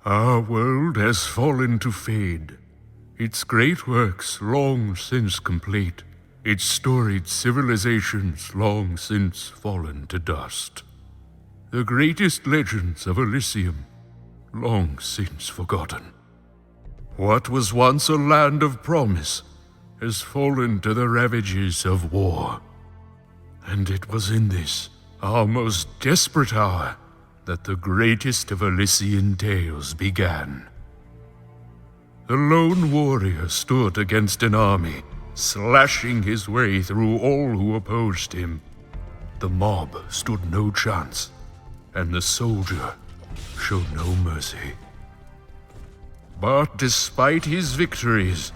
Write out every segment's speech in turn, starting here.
Our world has fallen to fade, its great works long since complete, its storied civilizations long since fallen to dust. The greatest legends of Elysium long since forgotten. What was once a land of promise has fallen to the ravages of war. And it was in this, our most desperate hour, that the greatest of Elysian tales began. The lone warrior stood against an army, slashing his way through all who opposed him. The mob stood no chance, and the soldier showed no mercy. But despite his victories,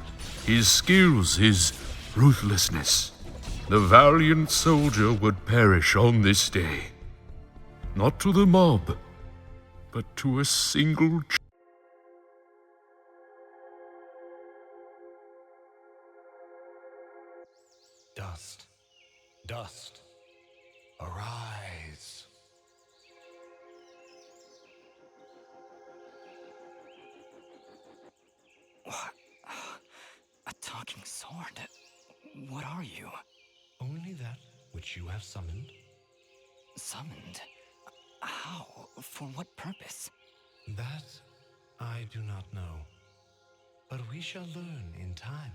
his skills, his ruthlessness, the valiant soldier would perish on this day. Not to the mob, but to a single Dust, dust, arise. What? A talking sword? What are you? Only that which you have summoned. Summoned? How? For what purpose? That I do not know, but we shall learn in time.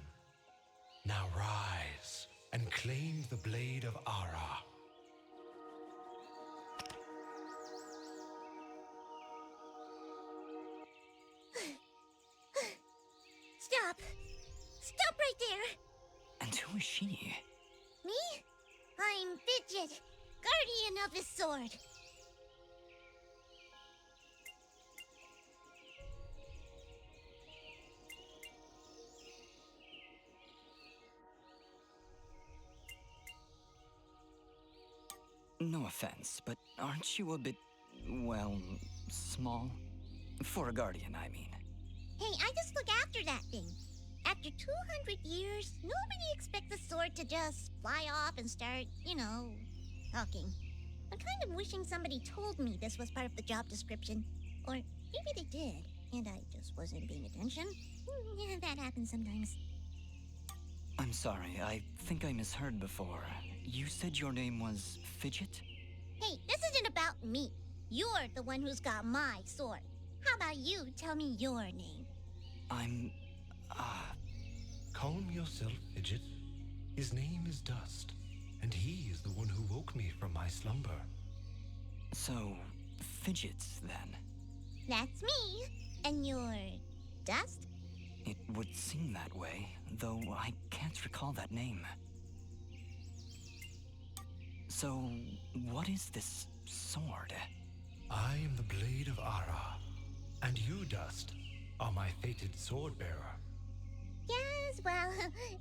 Now rise and claim the blade of Ara. Stop! Stop right there! And who is she? Me? I'm Fidget, guardian of the sword. No offense, but aren't you a bit, well, small? For a guardian, I mean. Hey, I just look after that thing. After 200 years, nobody expects the sword to just fly off and start, talking. I'm kind of wishing somebody told me this was part of the job description. Or maybe they did, and I just wasn't paying attention. Yeah, that happens sometimes. I'm sorry, I think I misheard before. You said your name was Fidget? Hey, this isn't about me. You're the one who's got my sword. How about you tell me your name? I'm... Calm yourself, Fidget. His name is Dust, and he is the one who woke me from my slumber. So, Fidget's then? That's me. And you're... Dust? It would seem that way, though I can't recall that name. So, what is this sword? I am the blade of Ara, And you, Dust, are my fated sword bearer. Yes, well,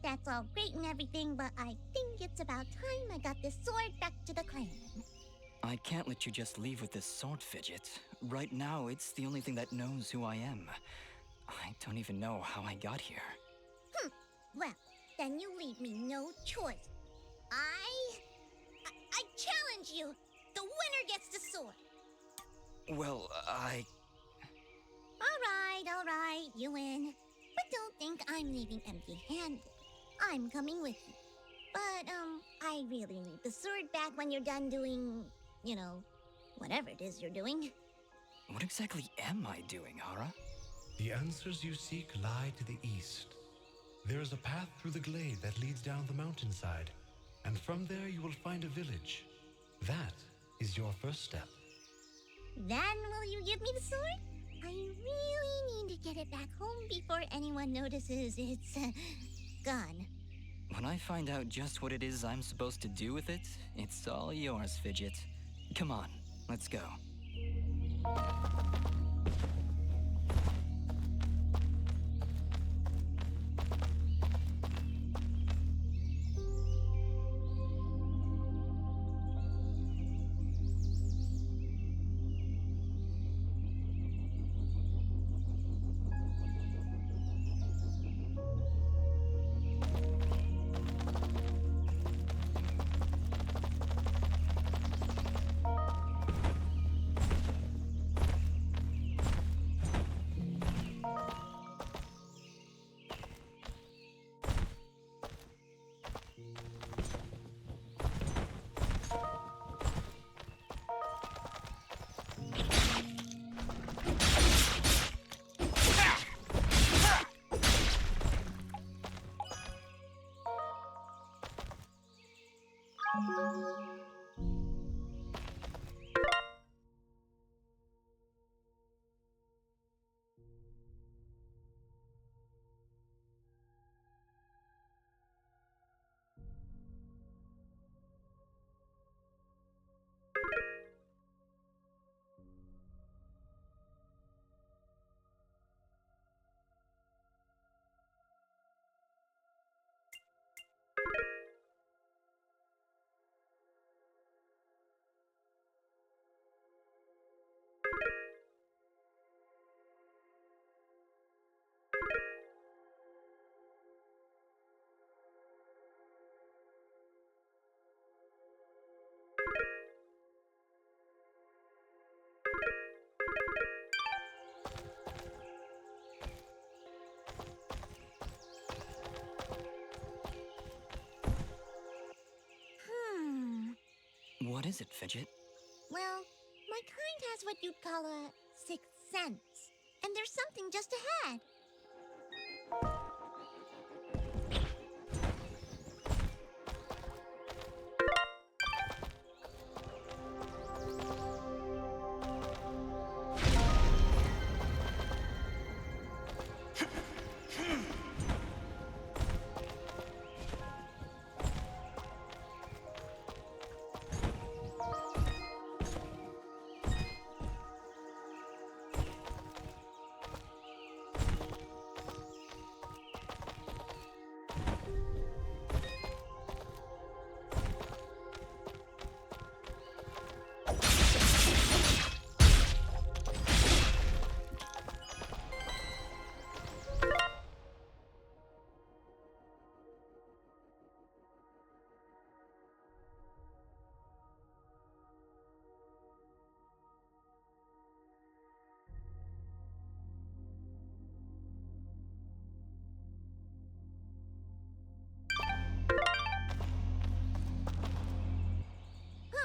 that's all great and everything, but I think it's about time I got this sword back to the clan. I can't let you just leave with this sword, Fidget. Right now, it's the only thing that knows who I am. I don't even know how I got here. Well, then you leave me no choice. I challenge you! The winner gets the sword! Well, All right, you win. But don't think I'm leaving empty-handed. I'm coming with you. But, I really need the sword back when you're done doing, you know, whatever it is you're doing. What exactly am I doing, Ara? The answers you seek lie to the east. There is a path through the glade that leads down the mountainside, and from there you will find a village. That is your first step. Then will you give me the sword? I really need to get it back home before anyone notices it's, gone. When I find out just what it is I'm supposed to do with it, it's all yours, Fidget. Come on, let's go. What is it, Fidget? Well, my kind has what you'd call a sixth sense. And there's something just ahead.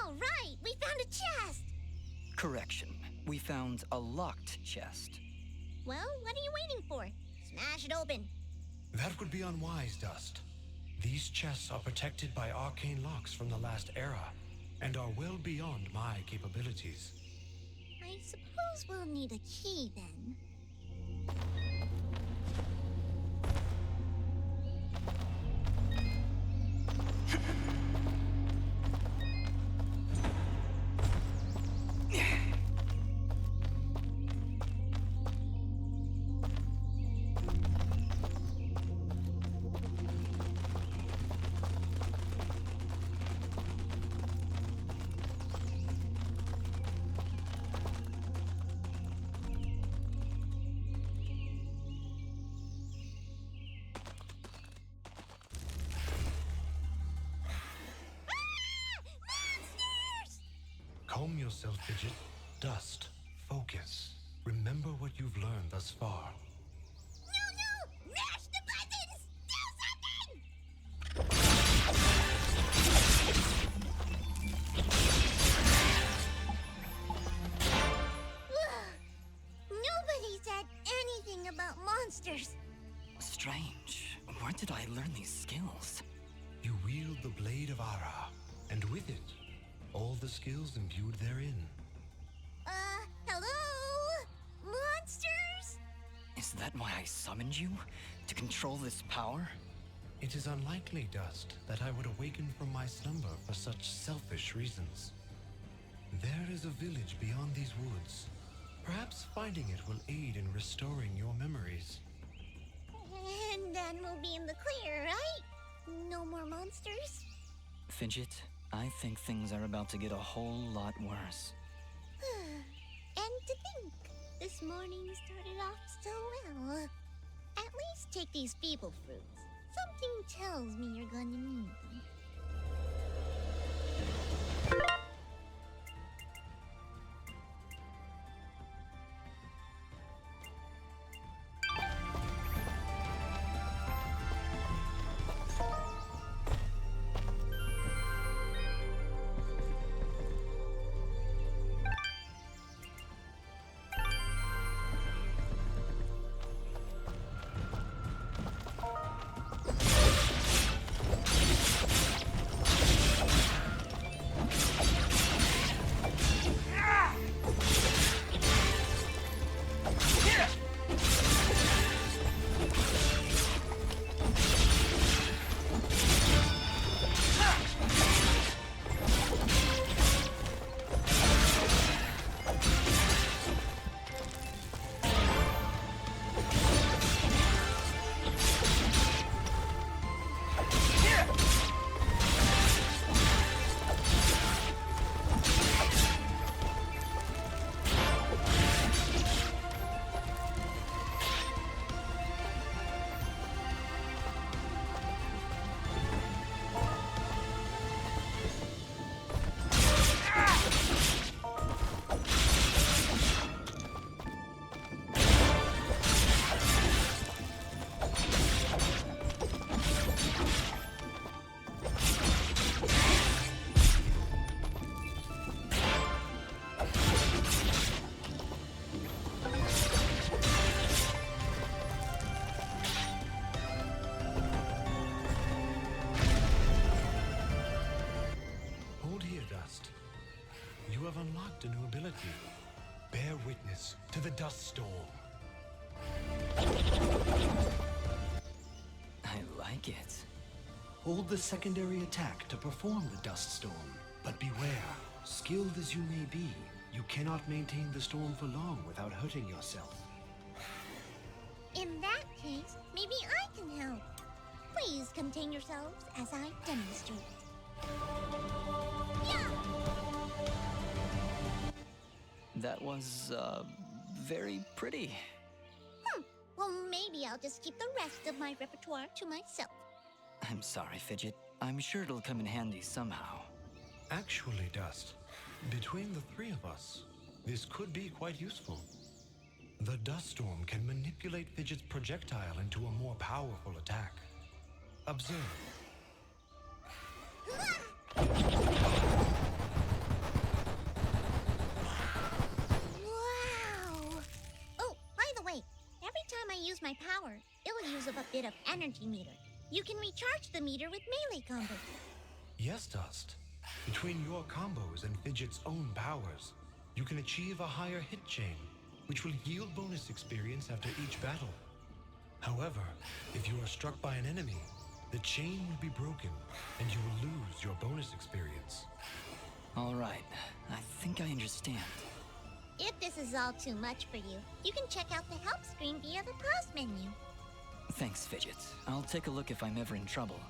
All right, we found a chest! Correction. We found a locked chest. Well, what are you waiting for? Smash it open. That would be unwise, Dust. These chests are protected by arcane locks from the last era, and are well beyond my capabilities. I suppose we'll need a key then. Calm yourself, Fidget. Dust. Focus. Remember what you've learned thus far. No! Mash the buttons! Do something! Nobody said anything about monsters. Strange. Where did I learn these skills? You wield the Blade of Ara, and with it, all the skills imbued therein. Hello? Monsters? Is that why I summoned you? To control this power? It is unlikely, Dust, that I would awaken from my slumber for such selfish reasons. There is a village beyond these woods. Perhaps finding it will aid in restoring your memories. And then we'll be in the clear, right? No more monsters? Fidget, I think things are about to get a whole lot worse. And to think, this morning started off so well. At least take these feeble fruits. Something tells me you're going to need them. You have unlocked a new ability. Bear witness to the dust storm. I like it. Hold the secondary attack to perform the dust storm. But beware, skilled as you may be, you cannot maintain the storm for long without hurting yourself. In that case, maybe I can help. Please contain yourselves as I demonstrate. Yeah! That was, very pretty. Well, maybe I'll just keep the rest of my repertoire to myself. I'm sorry, Fidget. I'm sure it'll come in handy somehow. Actually, Dust, between the three of us, this could be quite useful. The dust storm can manipulate Fidget's projectile into a more powerful attack. Observe. Wow! Oh, by the way, every time I use my power, it'll use up a bit of energy meter. You can recharge the meter with melee combos. Yes, Dust. Between your combos and Fidget's own powers, you can achieve a higher hit chain, which will yield bonus experience after each battle. However, if you are struck by an enemy, the chain will be broken, and you will lose your bonus experience. All right. I think I understand. If this is all too much for you, you can check out the help screen via the pause menu. Thanks, Fidget. I'll take a look if I'm ever in trouble.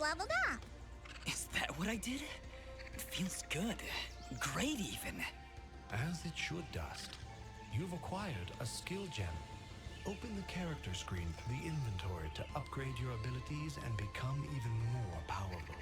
leveled up. Is that what I did? It feels good. Great, even. As it should, Dust. You've acquired a skill gem. Open the character screen from the inventory to upgrade your abilities and become even more powerful.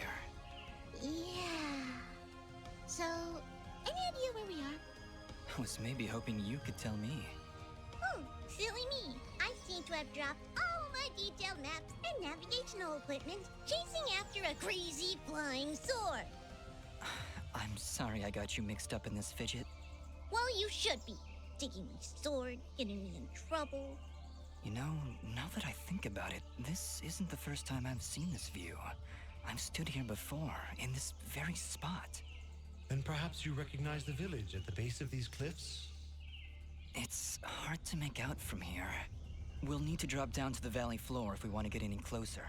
here. Yeah. So, any idea where we are? I was maybe hoping you could tell me. Oh, silly me. I seem to have dropped all my detailed maps and navigational equipment chasing after a crazy flying sword. I'm sorry I got you mixed up in this, Fidget. Well, you should be. Taking my sword, getting me in trouble. You know, now that I think about it, this isn't the first time I've seen this view. I've stood here before, in this very spot. Then perhaps you recognize the village at the base of these cliffs? It's hard to make out from here. We'll need to drop down to the valley floor if we want to get any closer.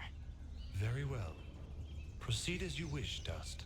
Very well. Proceed as you wish, Dust.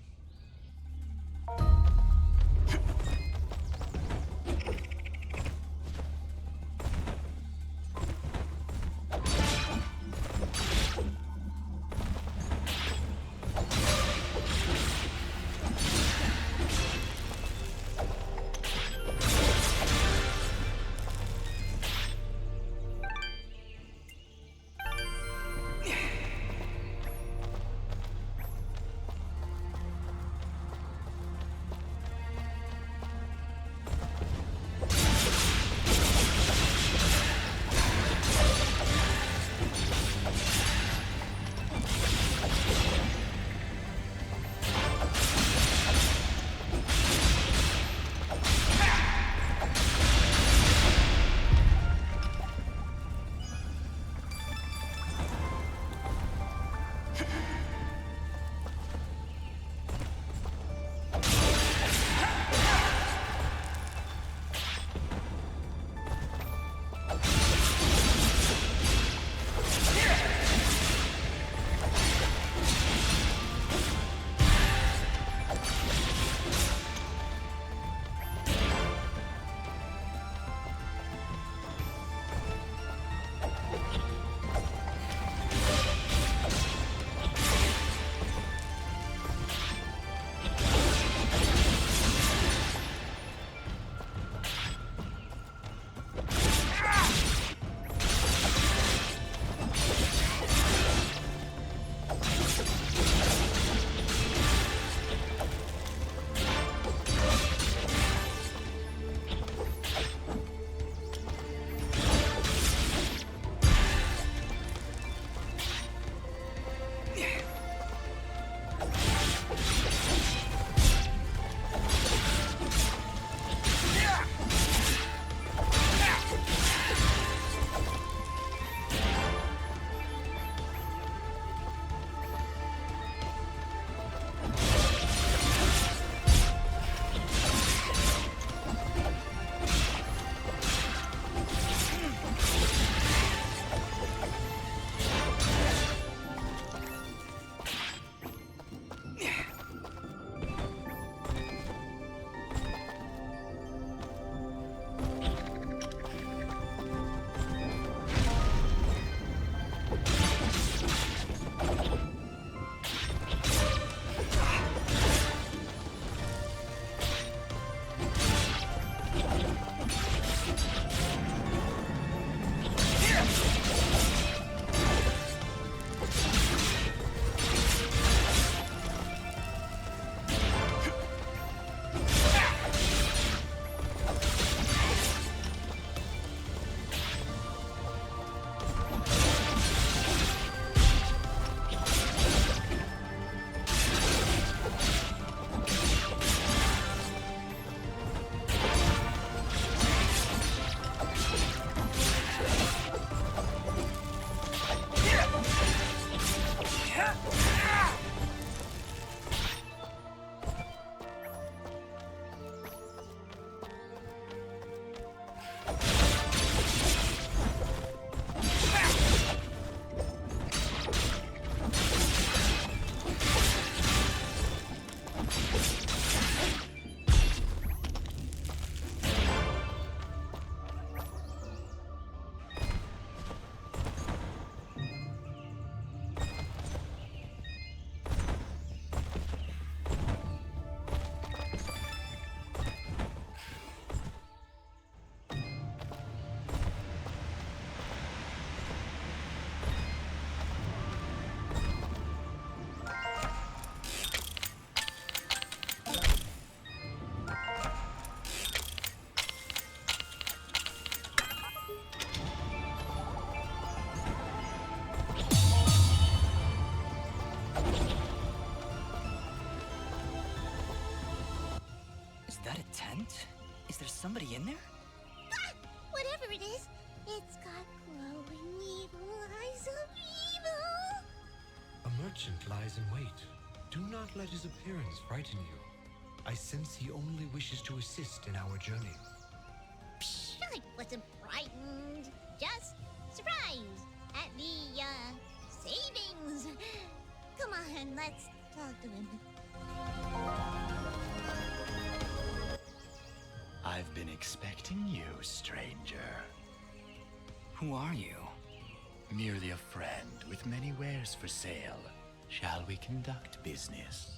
that a tent? Is there somebody in there? Ah! Whatever it is, it's got glowing evil eyes of evil! A merchant lies in wait. Do not let his appearance frighten you. I sense he only wishes to assist in our journey. Psh, I wasn't frightened. Just surprised at the, savings. Come on, let's talk to him. I've been expecting you, stranger. Who are you? Merely a friend with many wares for sale. Shall we conduct business?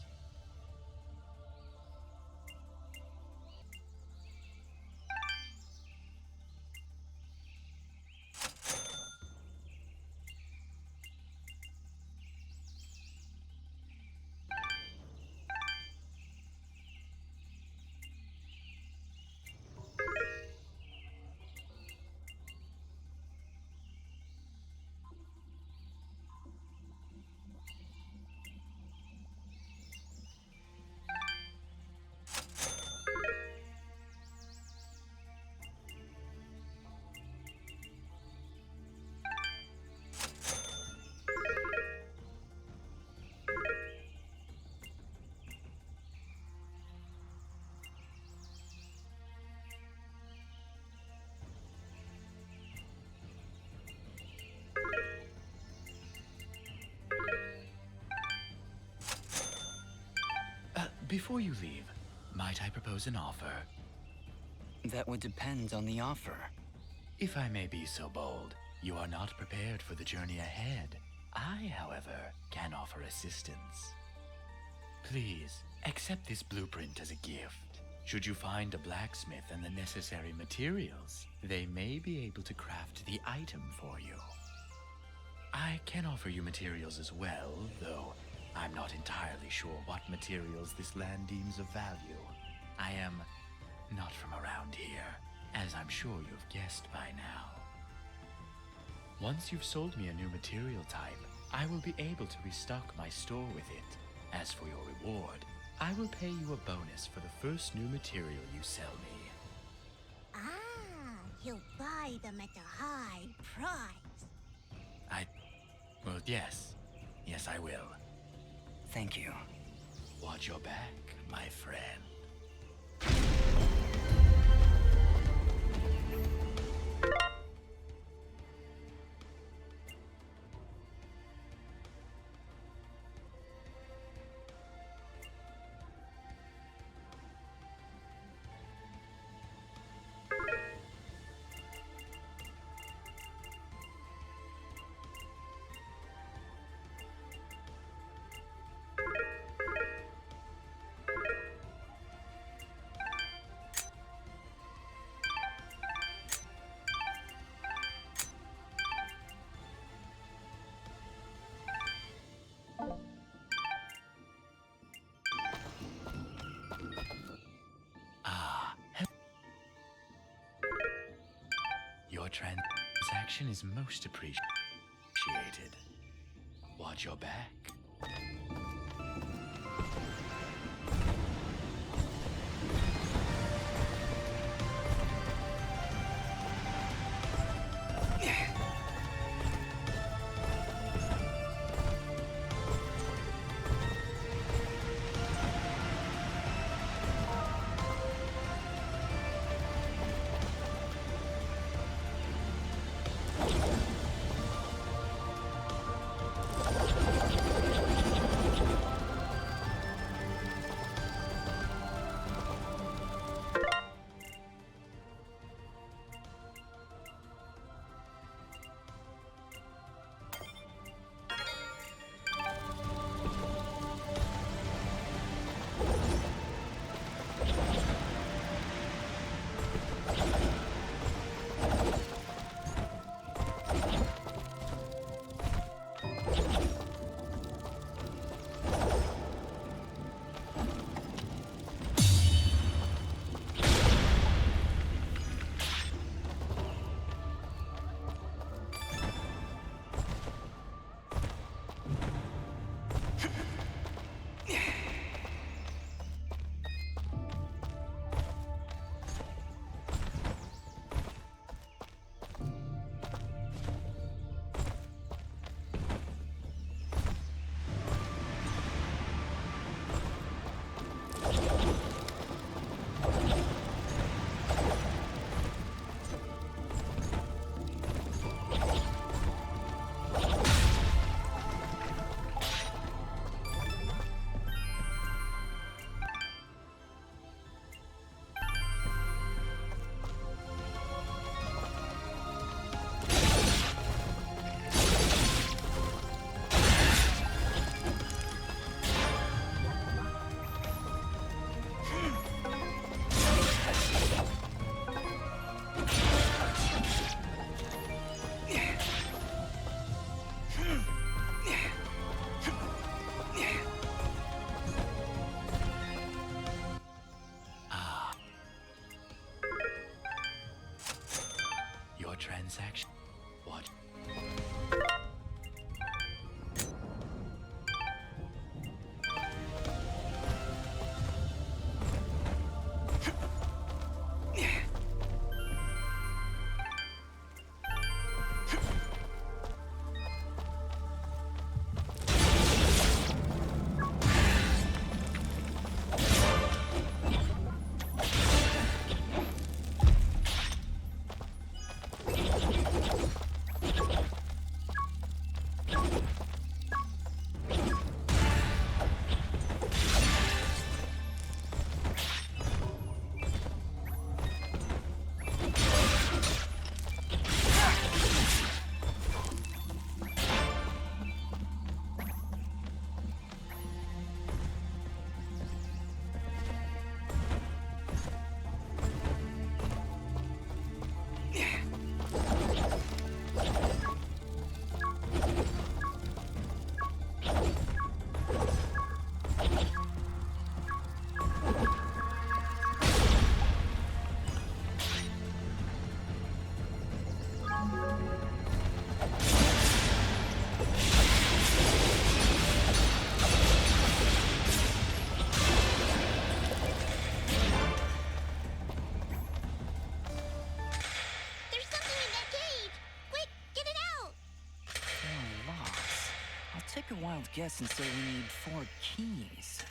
Before you leave, might I propose an offer? That would depend on the offer. If I may be so bold, you are not prepared for the journey ahead. I, however, can offer assistance. Please, accept this blueprint as a gift. Should you find a blacksmith and the necessary materials, they may be able to craft the item for you. I can offer you materials as well, though I'm not entirely sure what materials this land deems of value. I am not from around here, as I'm sure you've guessed by now. Once you've sold me a new material type, I will be able to restock my store with it. As for your reward, I will pay you a bonus for the first new material you sell me. Ah, he'll buy them at a high price. Well, yes. Yes, I will. Thank you. Watch your back, my friend. Your transaction is most appreciated. Watch your back. transaction. What? There's something in that cage! Quick, get it out! Four locks. I'll take a wild guess and say we need 4 keys.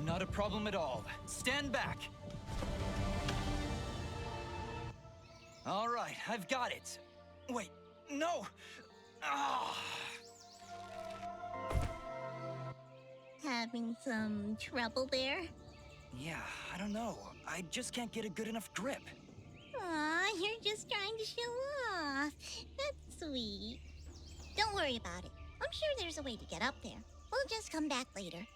Not a problem at all. Stand back. All right, I've got it. Wait, no! Ah! Having some trouble there? Yeah, I don't know. I just can't get a good enough grip. Aw, you're just trying to show off. That's sweet. Don't worry about it. I'm sure there's a way to get up there. We'll just come back later.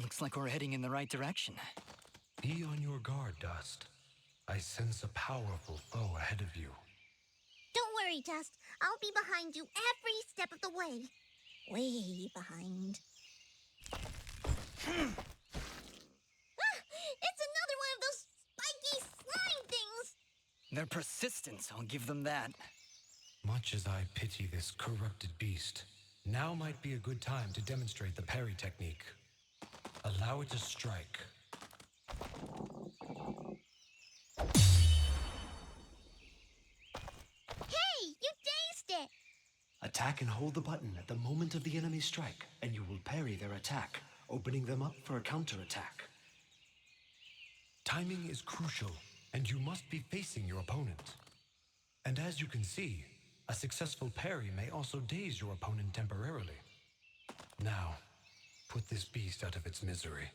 Looks like we're heading in the right direction. Be on your guard, Dust. I sense a powerful foe ahead of you. Don't worry, Dust. I'll be behind you every step of the way. Way behind. It's another one of those spiky slime things! Their persistence, I'll give them that. Much as I pity this corrupted beast, now might be a good time to demonstrate the parry technique. Allow it to strike. Hey, you dazed it! Attack and hold the button at the moment of the enemy's strike, and you will parry their attack, opening them up for a counterattack. Timing is crucial, and you must be facing your opponent. And as you can see, a successful parry may also daze your opponent temporarily. Now, put this beast out of its misery.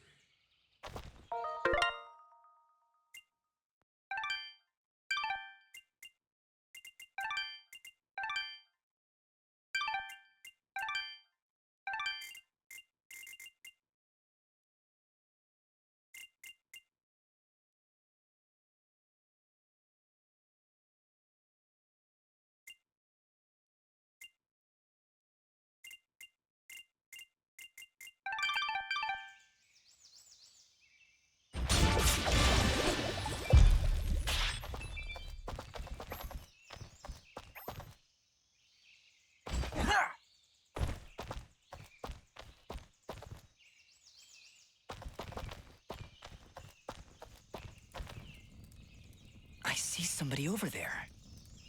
I see somebody over there.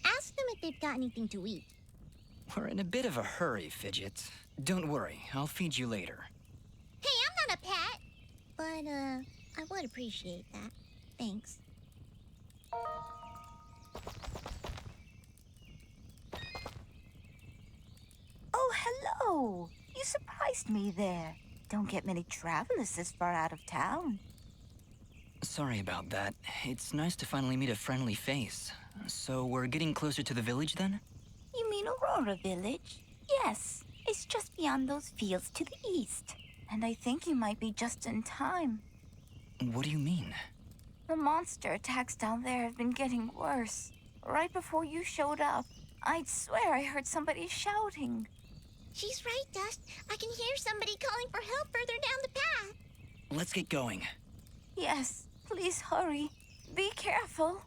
Ask them if they've got anything to eat. We're in a bit of a hurry, Fidget. Don't worry, I'll feed you later. Hey, I'm not a pet! But, I would appreciate that. Thanks. Oh, hello! You surprised me there. Don't get many travelers this far out of town. Sorry about that. It's nice to finally meet a friendly face. So we're getting closer to the village then? You mean Aurora Village? Yes, it's just beyond those fields to the east. And I think you might be just in time. What do you mean? The monster attacks down there have been getting worse. Right before you showed up, I'd swear I heard somebody shouting. She's right, Dust. I can hear somebody calling for help further down the path. Let's get going. Yes, please hurry. Be careful.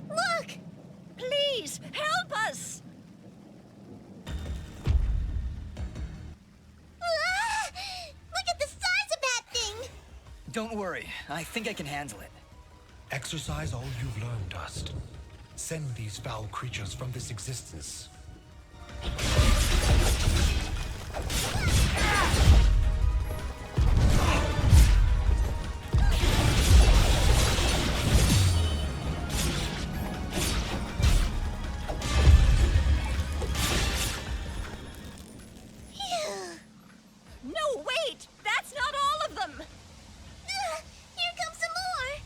Look! Please, help us! Ah! Look at the size of that thing! Don't worry, I think I can handle it. Exercise all you've learned, Dust. Send these foul creatures from this existence. Phew. No, wait! That's not all of them! Ah, here comes some more!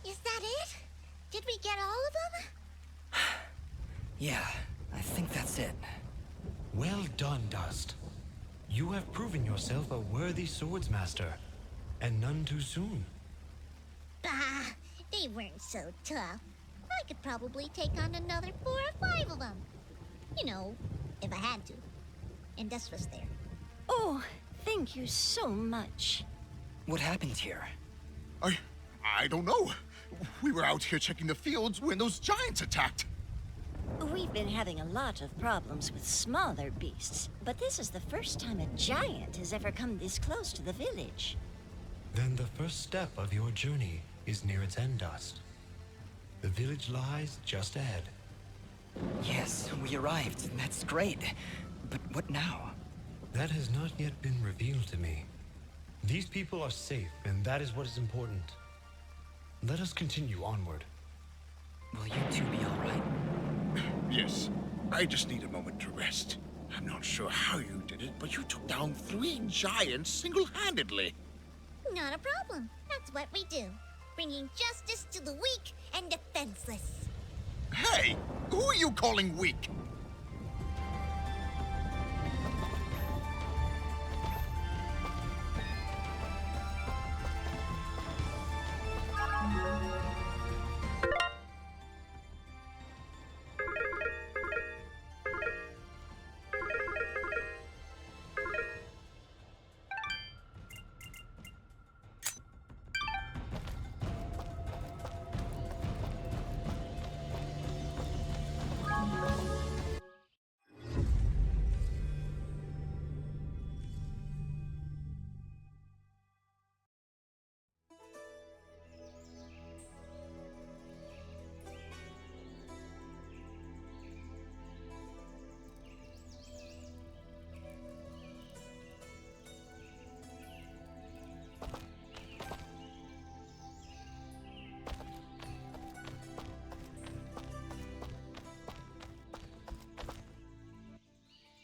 Is that it? Did we get all of them? Yeah, I think that's it. Well done, Dust. You have proven yourself a worthy swordsmaster, and none too soon. Bah, they weren't so tough. I could probably take on another 4 or 5 of them. You know, if I had to. And Dust was there. Oh, thank you so much. What happened here? I don't know. We were out here checking the fields when those giants attacked. We've been having a lot of problems with smaller beasts, but this is the first time a giant has ever come this close to the village. Then the first step of your journey is near its end, Dust. The village lies just ahead. Yes, we arrived. That's great. But what now? That has not yet been revealed to me. These people are safe, and that is what is important. Let us continue onward. Will you two be all right? Yes, I just need a moment to rest. I'm not sure how you did it, but you took down 3 giants single-handedly. Not a problem. That's what we do. Bringing justice to the weak and defenseless. Hey, who are you calling weak?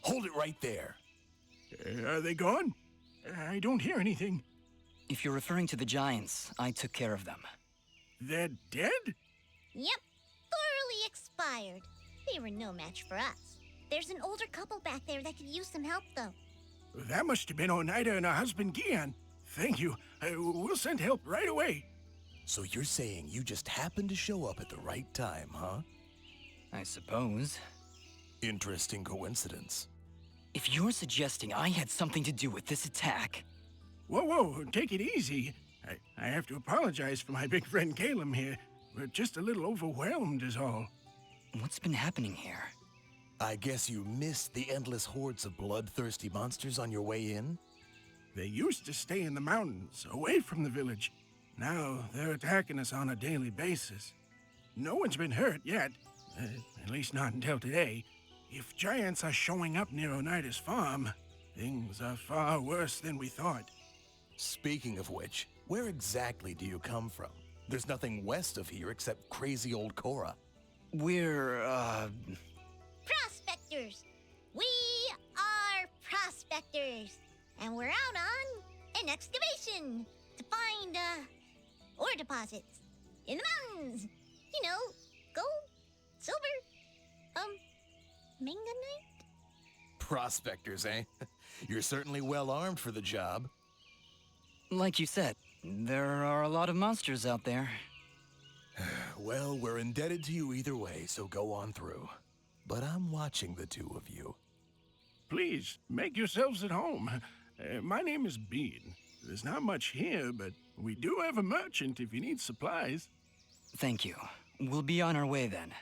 Hold it right there. Are they gone? I don't hear anything. If you're referring to the giants, I took care of them. They're dead? Yep, thoroughly expired. They were no match for us. There's an older couple back there that could use some help, though. That must have been Oneida and her husband Gian. Thank you. We'll send help right away. So you're saying you just happened to show up at the right time, huh? I suppose. Interesting coincidence. If you're suggesting I had something to do with this attack... Whoa, take it easy. I have to apologize for my big friend Caleb here. We're just a little overwhelmed is all. What's been happening here? I guess you missed the endless hordes of bloodthirsty monsters on your way in? They used to stay in the mountains, away from the village. Now they're attacking us on a daily basis. No one's been hurt yet, at least not until today. If giants are showing up near Oneida's farm, things are far worse than we thought. Speaking of which, where exactly do you come from? There's nothing west of here except crazy old Cora. We're, Prospectors! We are prospectors! And we're out on an excavation to find, ore deposits in the mountains. You know, gold, silver, manganite? Prospectors, eh? You're certainly well armed for the job. like you said, there are a lot of monsters out there. Well, we're indebted to you either way, so go on through. But I'm watching the two of you. Please, make yourselves at home. My name is Bean. There's not much here, but we do have a merchant if you need supplies. Thank you. We'll be on our way then.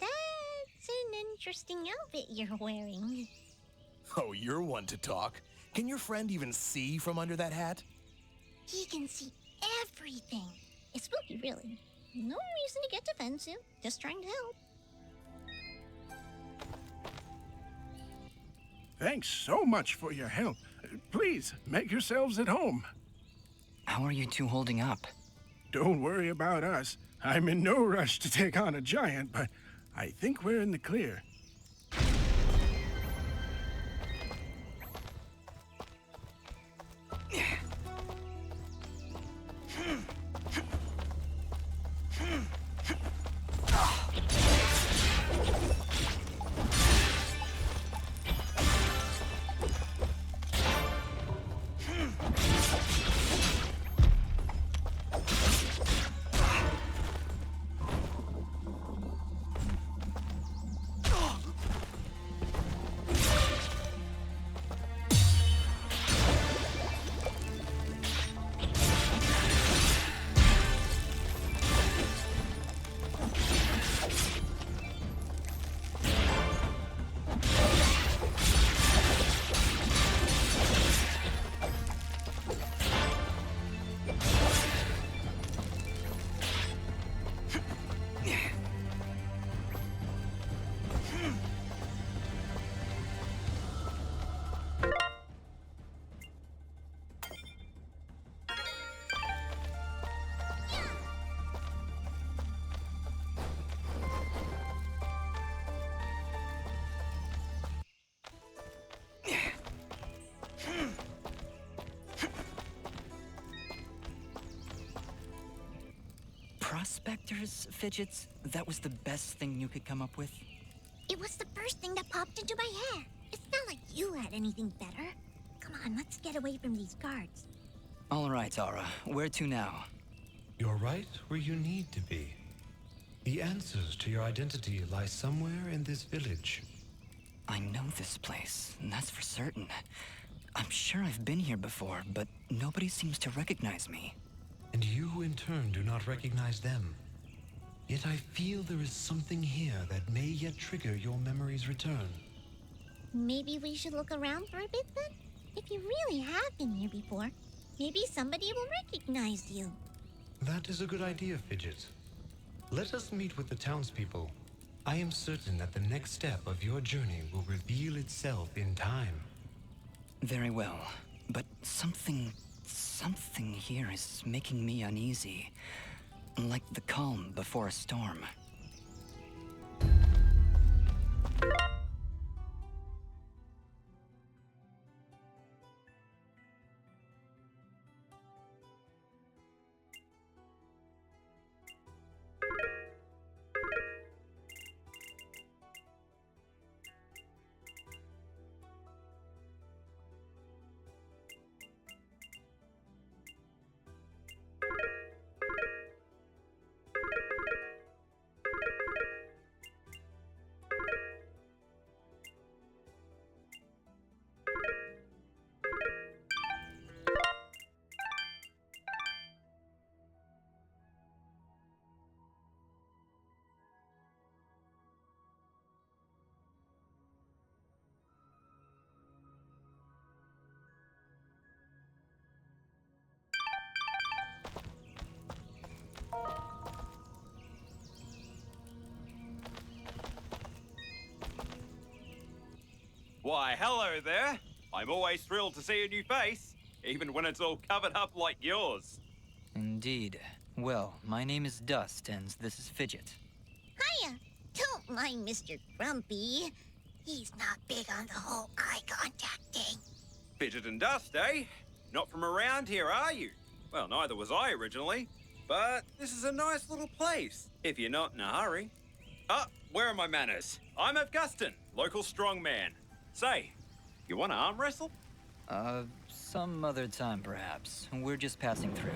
That's an interesting outfit you're wearing. Oh, you're one to talk. Can your friend even see from under that hat? He can see everything. It's spooky, really. No reason to get defensive. Just trying to help. Thanks so much for your help. Please, make yourselves at home. How are you two holding up? Don't worry about us. I'm in no rush to take on a giant, but I think we're in the clear. Specters, Fidgets, that was the best thing you could come up with? It was the first thing that popped into my head. It's not like you had anything better. Come on, let's get away from these guards. All right, Aura. Where to now? You're right where you need to be. The answers to your identity lie somewhere in this village. I know this place, and that's for certain. I'm sure I've been here before, but nobody seems to recognize me. And you, in turn, do not recognize them. Yet I feel there is something here that may yet trigger your memory's return. Maybe we should look around for a bit then? If you really have been here before, maybe somebody will recognize you. That is a good idea, Fidget. Let us meet with the townspeople. I am certain that the next step of your journey will reveal itself in time. Very well, but something here is making me uneasy. Like the calm before a storm. Why, hello there. I'm always thrilled to see a new face, even when it's all covered up like yours. Indeed. Well, my name is Dust, and this is Fidget. Hiya! Don't mind Mr. Grumpy. He's not big on the whole eye contact thing. Fidget and Dust, eh? Not from around here, are you? Well, neither was I originally. But this is a nice little place, if you're not in a hurry. Ah, where are my manners? I'm Augustin, local strongman. Say, you want to arm wrestle? Some other time perhaps. We're just passing through.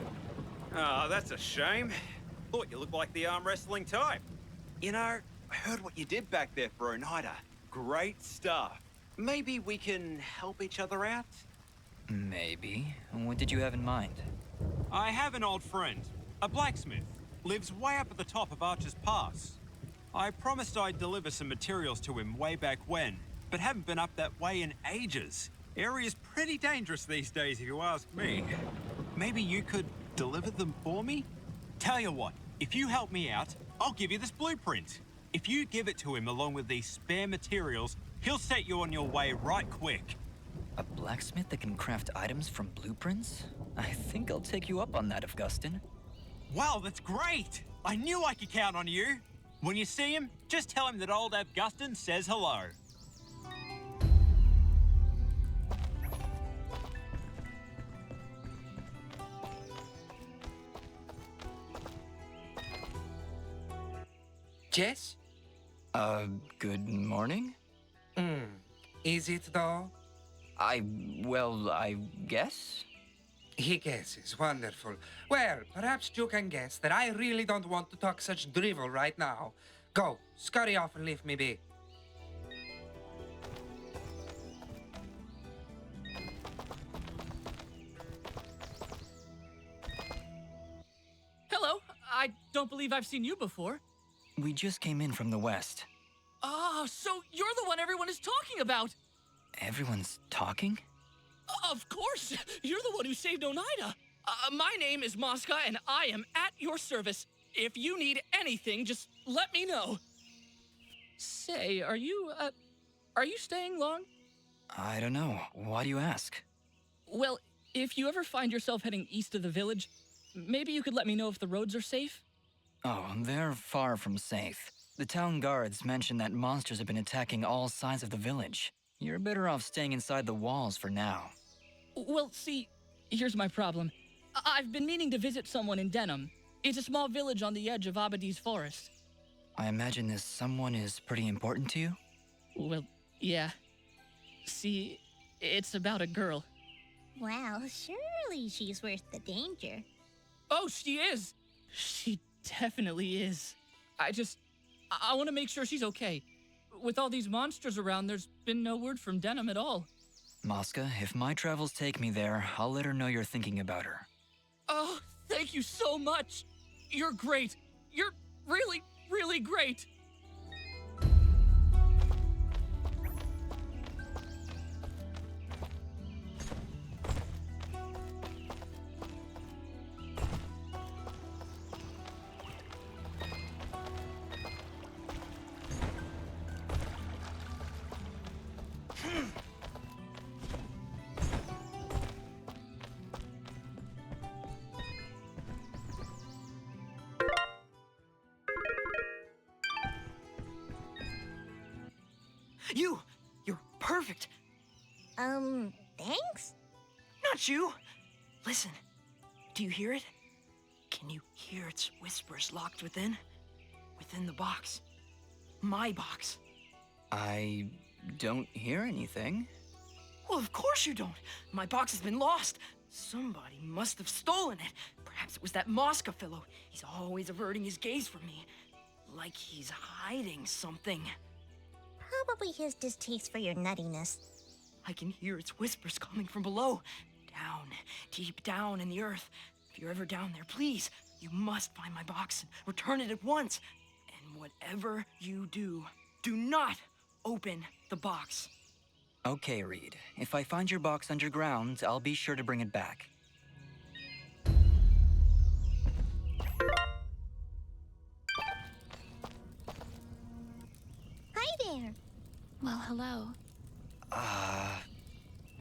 Oh, that's a shame. Thought you looked like the arm wrestling type. You know, I heard what you did back there for Oneida. Great stuff. Maybe we can help each other out? Maybe. What did you have in mind? I have an old friend, a blacksmith. Lives way up at the top of Archer's Pass. I promised I'd deliver some materials to him way back when, but haven't been up that way in ages. Area's pretty dangerous these days, if you ask me. Maybe you could deliver them for me? Tell you what, if you help me out, I'll give you this blueprint. If you give it to him along with these spare materials, he'll set you on your way right quick. A blacksmith that can craft items from blueprints? I think I'll take you up on that, Augustin. Wow, that's great! I knew I could count on you. When you see him, just tell him that old Augustin says hello. Jess? Good morning? Is it though? I guess? He guesses. Wonderful. Well, perhaps you can guess that I really don't want to talk such drivel right now. Go, scurry off and leave me be. Hello. I don't believe I've seen you before. We just came in from the west. Oh, so you're the one everyone is talking about. Everyone's talking? Of course. You're the one who saved Oneida. My name is Mosca, and I am at your service. If you need anything, just let me know. Say, are you staying long? I don't know. Why do you ask? Well, if you ever find yourself heading east of the village, maybe you could let me know if the roads are safe? Oh, they're far from safe. The town guards mentioned that monsters have been attacking all sides of the village. You're better off staying inside the walls for now. Well, see, here's my problem. I've been meaning to visit someone in Denham. It's a small village on the edge of Abadi's forest. I imagine this someone is pretty important to you? Well, yeah. See, it's about a girl. Well, surely she's worth the danger. Oh, she is! She definitely is. I want to make sure she's okay. With all these monsters around, there's been no word from Denim at all. Mosca, if my travels take me there, I'll let her know you're thinking about her. Oh, thank you so much. You're great. You're really, really great. You're perfect. Thanks? Not you. Listen, do you hear it? Can you hear its whispers locked within? Within the box. My box. I don't hear anything. Well, of course you don't. My box has been lost. Somebody must have stolen it. Perhaps it was that Mosca fellow. He's always averting his gaze from me. Like he's hiding something. Probably his distaste for your nuttiness. I can hear its whispers coming from below. Down, deep down in the earth. If you're ever down there, please, you must find my box and return it at once. And whatever you do, do not open the box. Okay, Reed. If I find your box underground, I'll be sure to bring it back. Hi there. Well, hello.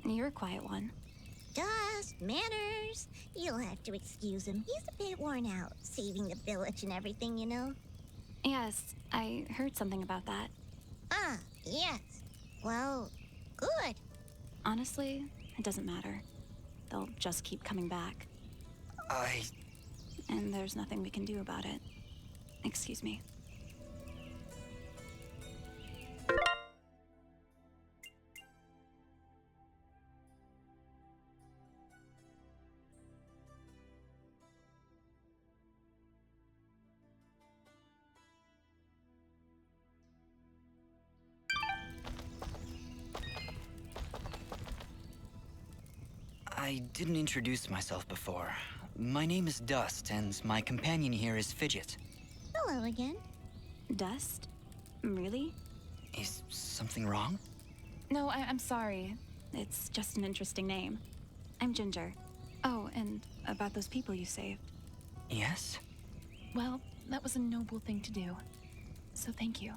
You're a quiet one. Dust, manners. You'll have to excuse him. He's a bit worn out, saving the village and everything, you know? Yes, I heard something about that. Ah, yes. Well, good. Honestly, it doesn't matter. They'll just keep coming back. And there's nothing we can do about it. Excuse me. I didn't introduce myself before. My name is Dust, and my companion here is Fidget. Hello again. Dust? Really? Is something wrong? No, I'm sorry. It's just an interesting name. I'm Ginger. Oh, and about those people you saved. Yes? Well, that was a noble thing to do. So thank you.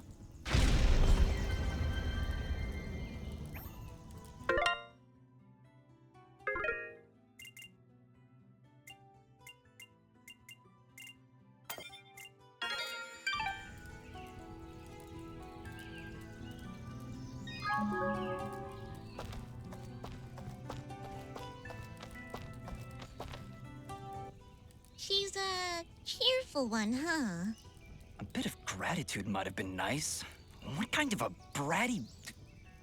She's a cheerful one, huh? A bit of gratitude might have been nice. What kind of a bratty...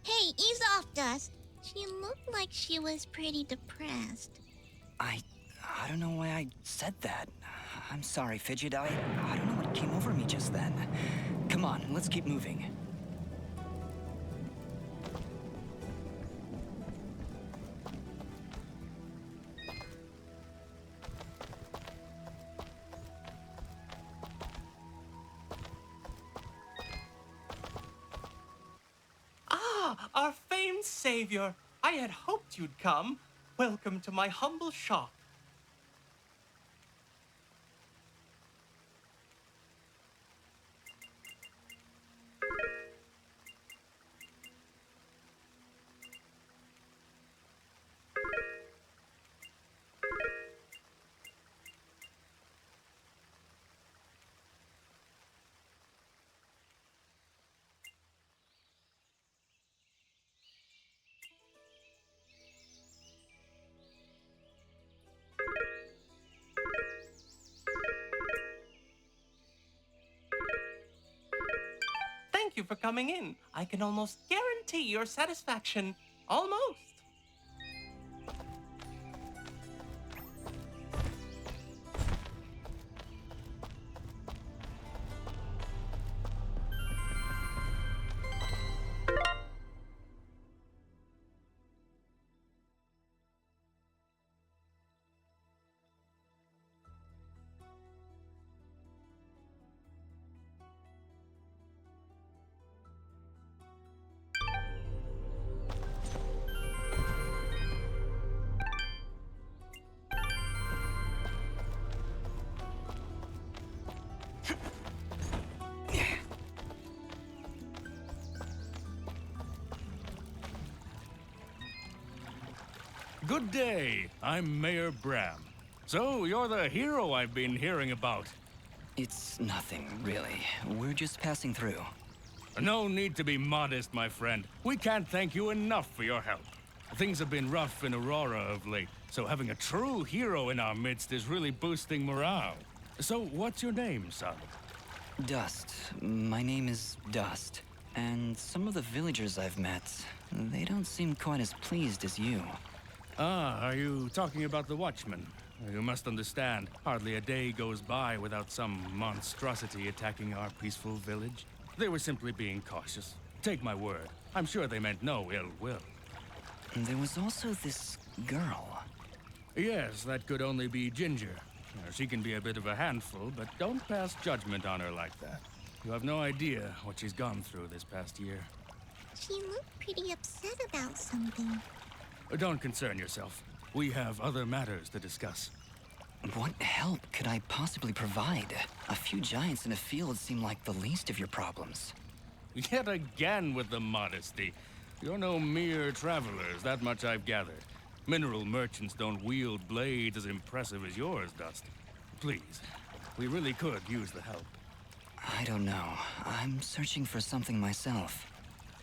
Hey, ease off, Dust. She looked like she was pretty depressed. I don't know why I said that. I'm sorry, Fidget. I don't know what came over me just then. Come on, let's keep moving. Our famed savior. I had hoped you'd come. Welcome to my humble shop. thank you for coming in. I can almost guarantee your satisfaction. Almost. Good day. I'm Mayor Bram. So, you're the hero I've been hearing about. It's nothing, really. We're just passing through. No need to be modest, my friend. We can't thank you enough for your help. Things have been rough in Aurora of late, so having a true hero in our midst is really boosting morale. So, what's your name, son? Dust. My name is Dust. And some of the villagers I've met, they don't seem quite as pleased as you. Ah, are you talking about the Watchmen? You must understand, hardly a day goes by without some monstrosity attacking our peaceful village. They were simply being cautious. Take my word, I'm sure they meant no ill will. There was also this girl. Yes, that could only be Ginger. She can be a bit of a handful, but don't pass judgment on her like that. You have no idea what she's gone through this past year. She looked pretty upset about something. Don't concern yourself. We have other matters to discuss. What help could I possibly provide? A few giants in a field seem like the least of your problems. Yet again with the modesty. You're no mere travelers, that much I've gathered. Mineral merchants don't wield blades as impressive as yours, Dust. Please, we really could use the help. I don't know. I'm searching for something myself.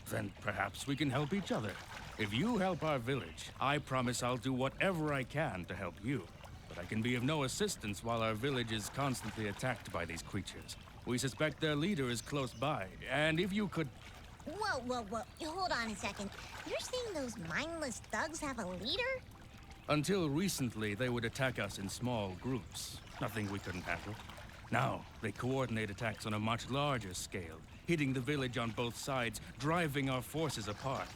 Then perhaps we can help each other. If you help our village, I promise I'll do whatever I can to help you. But I can be of no assistance while our village is constantly attacked by these creatures. We suspect their leader is close by, and if you could... Whoa. Hold on a second. You're saying those mindless thugs have a leader? Until recently, they would attack us in small groups. Nothing we couldn't handle. Now, they coordinate attacks on a much larger scale, hitting the village on both sides, driving our forces apart.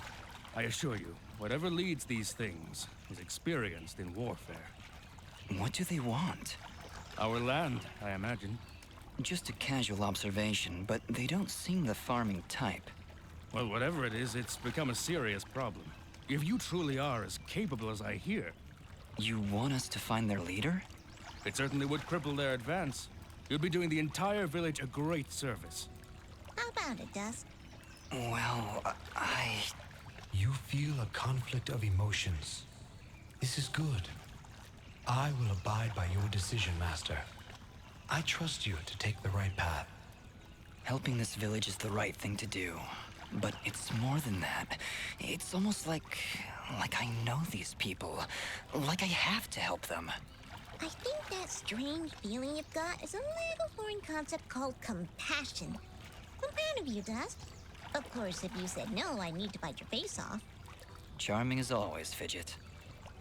I assure you, whatever leads these things is experienced in warfare. What do they want? Our land, I imagine. Just a casual observation, but they don't seem the farming type. Well, whatever it is, it's become a serious problem. If you truly are as capable as I hear... You want us to find their leader? It certainly would cripple their advance. You'll be doing the entire village a great service. How about it, Dust? Well, You feel a conflict of emotions. This is good. I will abide by your decision, Master. I trust you to take the right path. Helping this village is the right thing to do. But it's more than that. It's almost like I know these people. Like I have to help them. I think that strange feeling you've got is a little foreign concept called compassion. I'm proud of you, Dust. Of course, if you said no, I'd need to bite your face off. Charming as always, Fidget.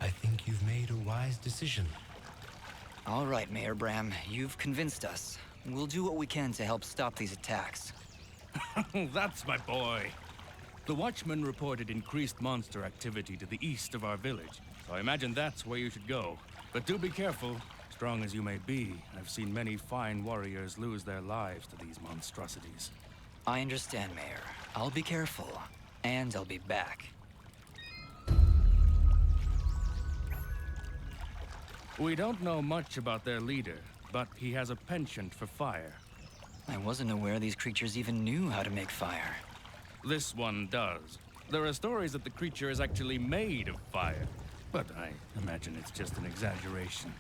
I think you've made a wise decision. All right, Mayor Bram, you've convinced us. We'll do what we can to help stop these attacks. That's my boy. The Watchmen reported increased monster activity to the east of our village, so I imagine that's where you should go. But do be careful. Strong as you may be, I've seen many fine warriors lose their lives to these monstrosities. I understand, Mayor. I'll be careful, and I'll be back. We don't know much about their leader, but he has a penchant for fire. I wasn't aware these creatures even knew how to make fire. This one does. There are stories that the creature is actually made of fire, but I imagine it's just an exaggeration.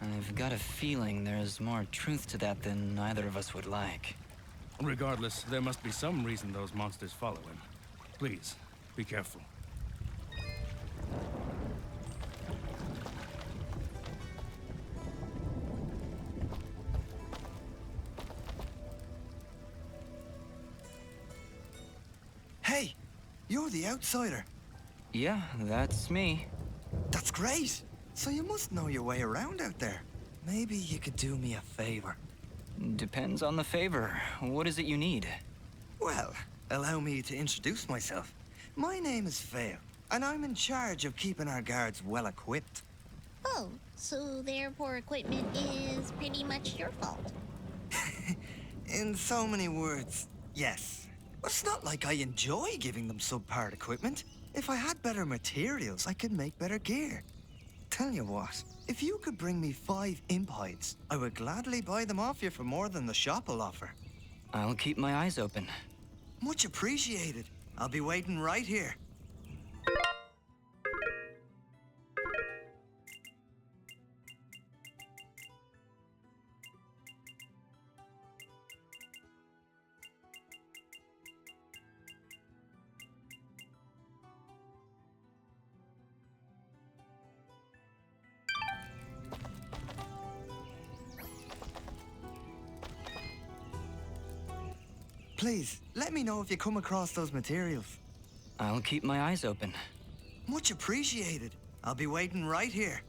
I've got a feeling there's more truth to that than either of us would like. Regardless, there must be some reason those monsters follow him. Please, be careful. You're the outsider. Yeah, that's me. That's great. So you must know your way around out there. Maybe you could do me a favor. Depends on the favor. What is it you need? Well, allow me to introduce myself. My name is Vale, and I'm in charge of keeping our guards well equipped. Oh, so their poor equipment is pretty much your fault. In so many words, yes. But it's not like I enjoy giving them subpar equipment. If I had better materials, I could make better gear. Tell you what, if you could bring me 5 imp hides, I would gladly buy them off you for more than the shop will offer. I'll keep my eyes open. Much appreciated. I'll be waiting right here. Please, let me know if you come across those materials. I'll keep my eyes open. Much appreciated. I'll be waiting right here.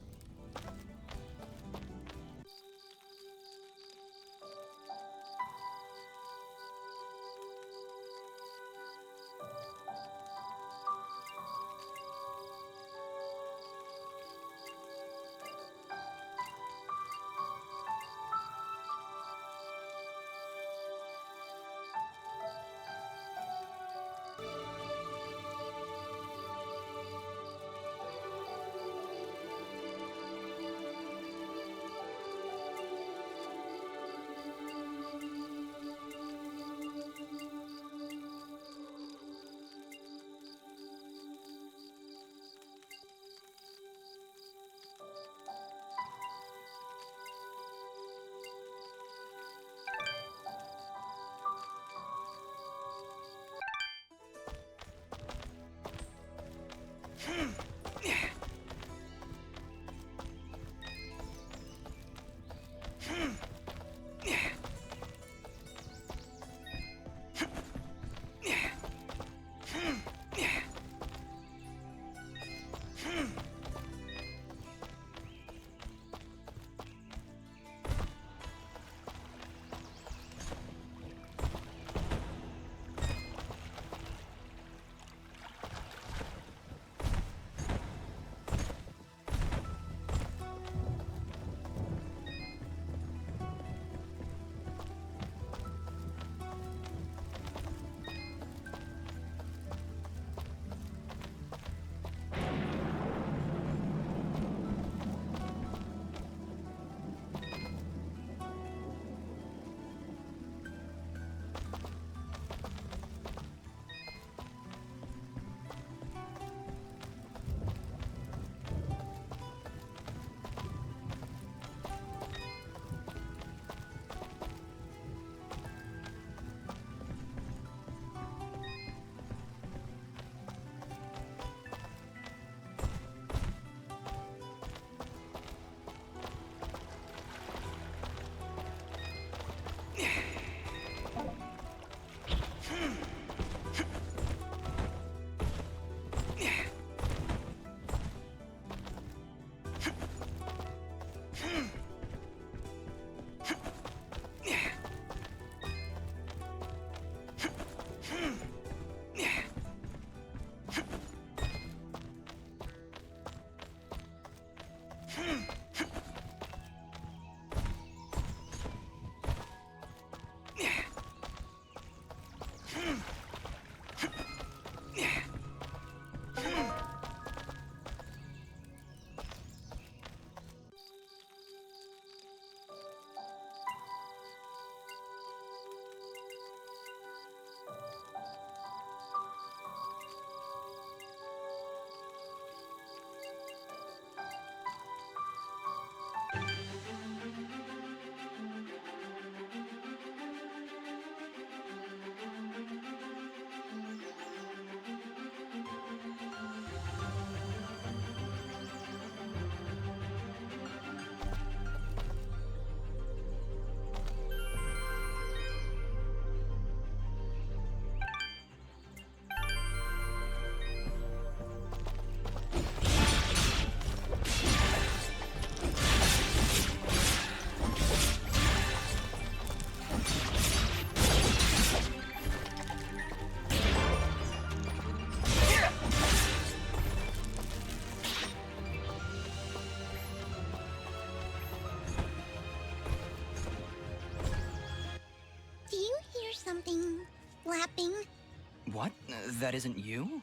What? That isn't you?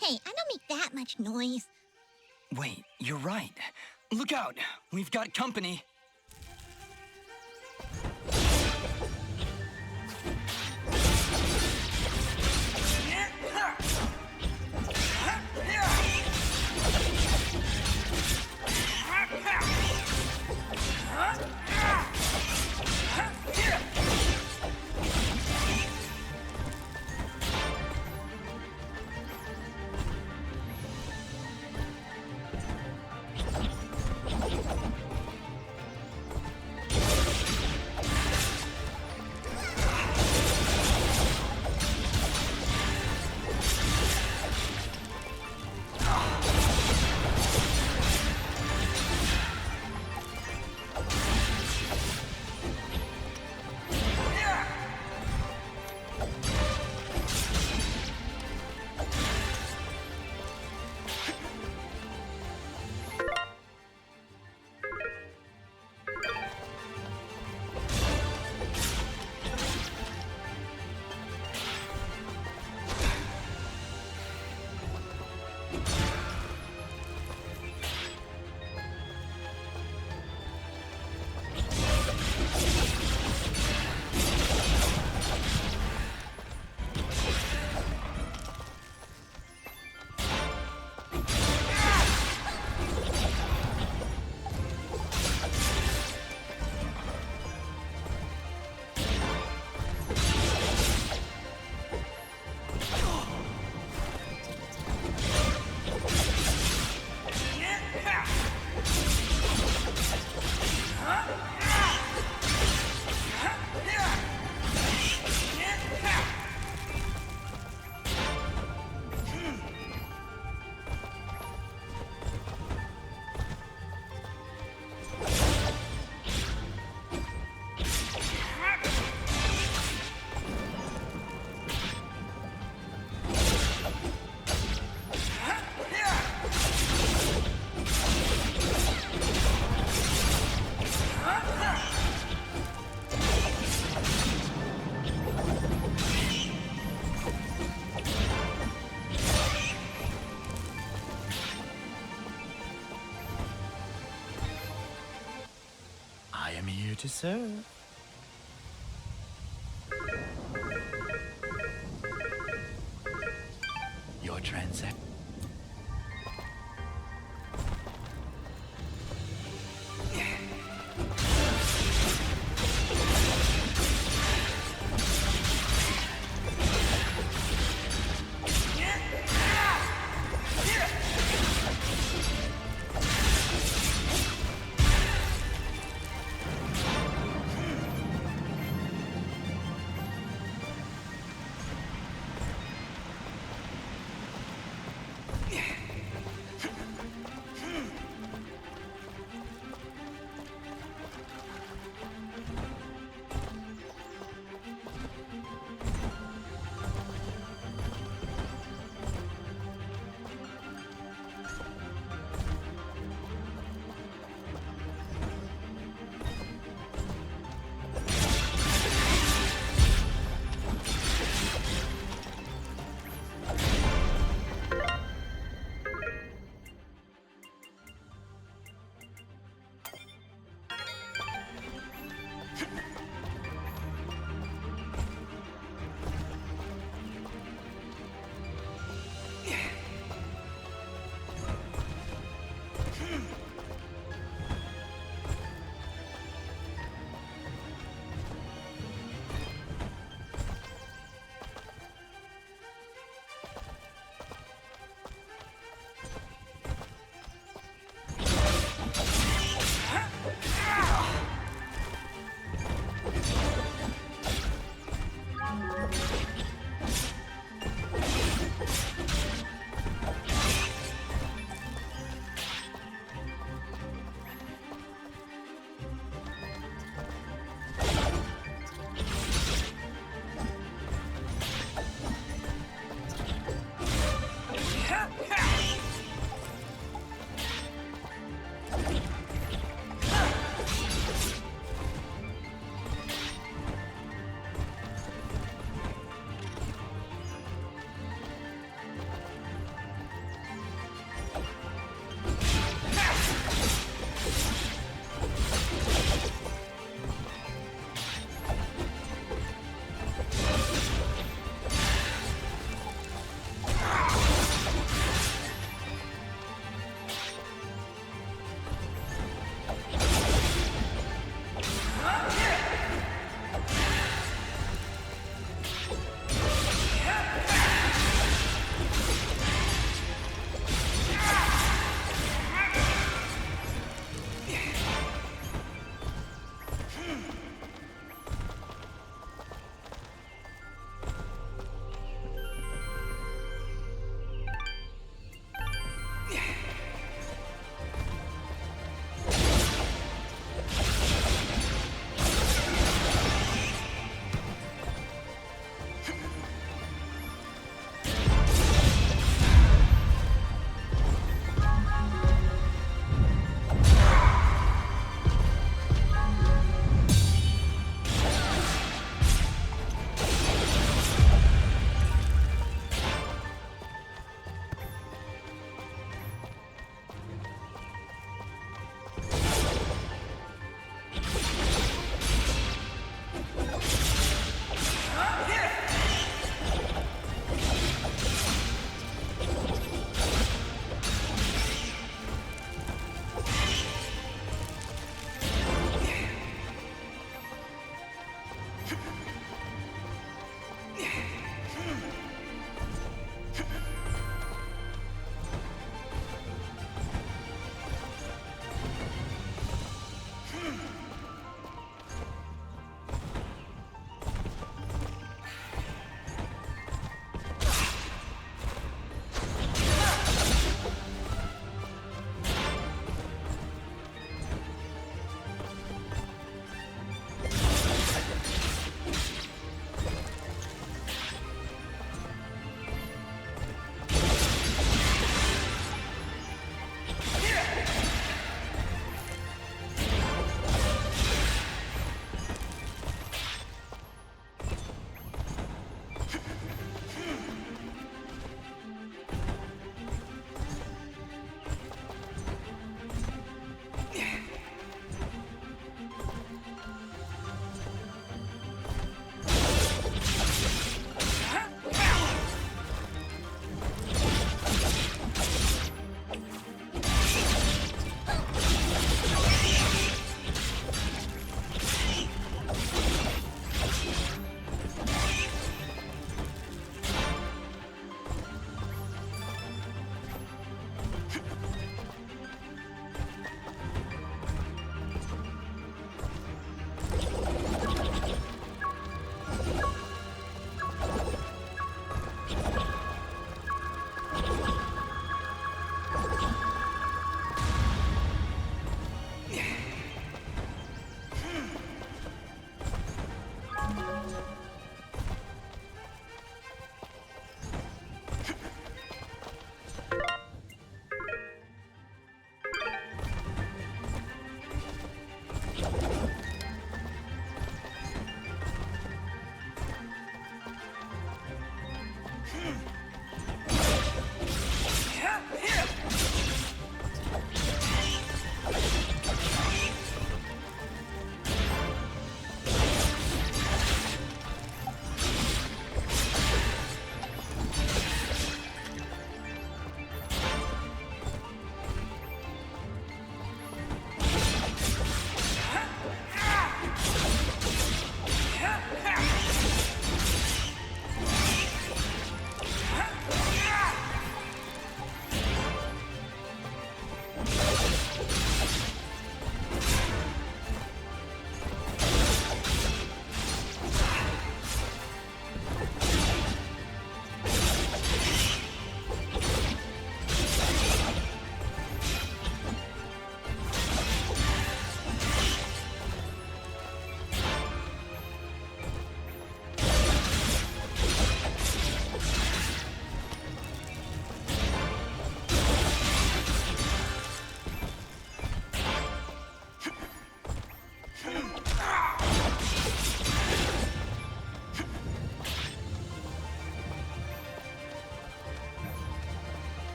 Hey, I don't make that much noise. Wait, you're right. Look out! We've got company! I am here to serve. Your transaction.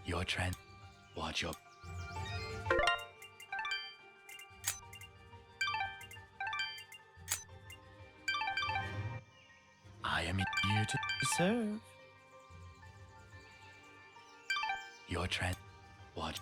Your trend. Watch your. I am here to serve. Your trend. Watch.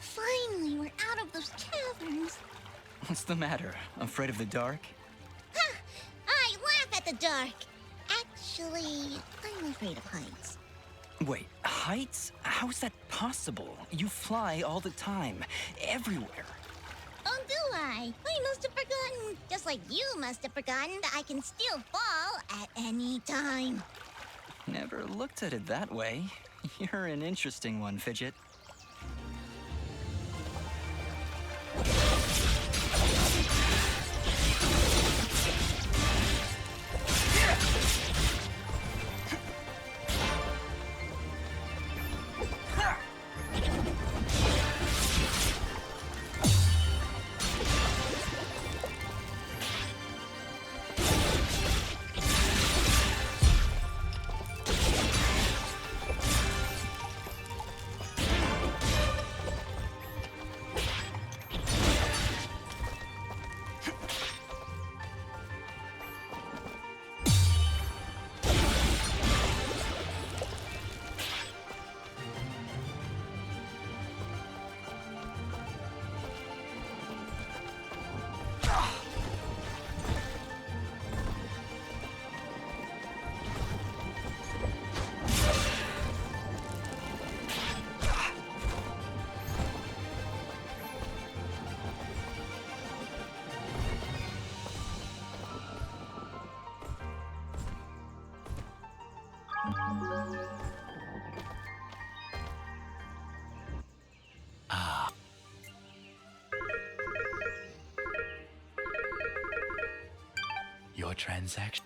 Finally, we're out of those caverns. What's the matter? Afraid of the dark? Ha! I laugh at the dark. Actually, I'm afraid of heights. Wait, heights? How's that possible? You fly all the time, everywhere. Oh, do I? I must have forgotten. Just like you must have forgotten that I can still fall at any time. Never looked at it that way. You're an interesting one, Fidget. transaction.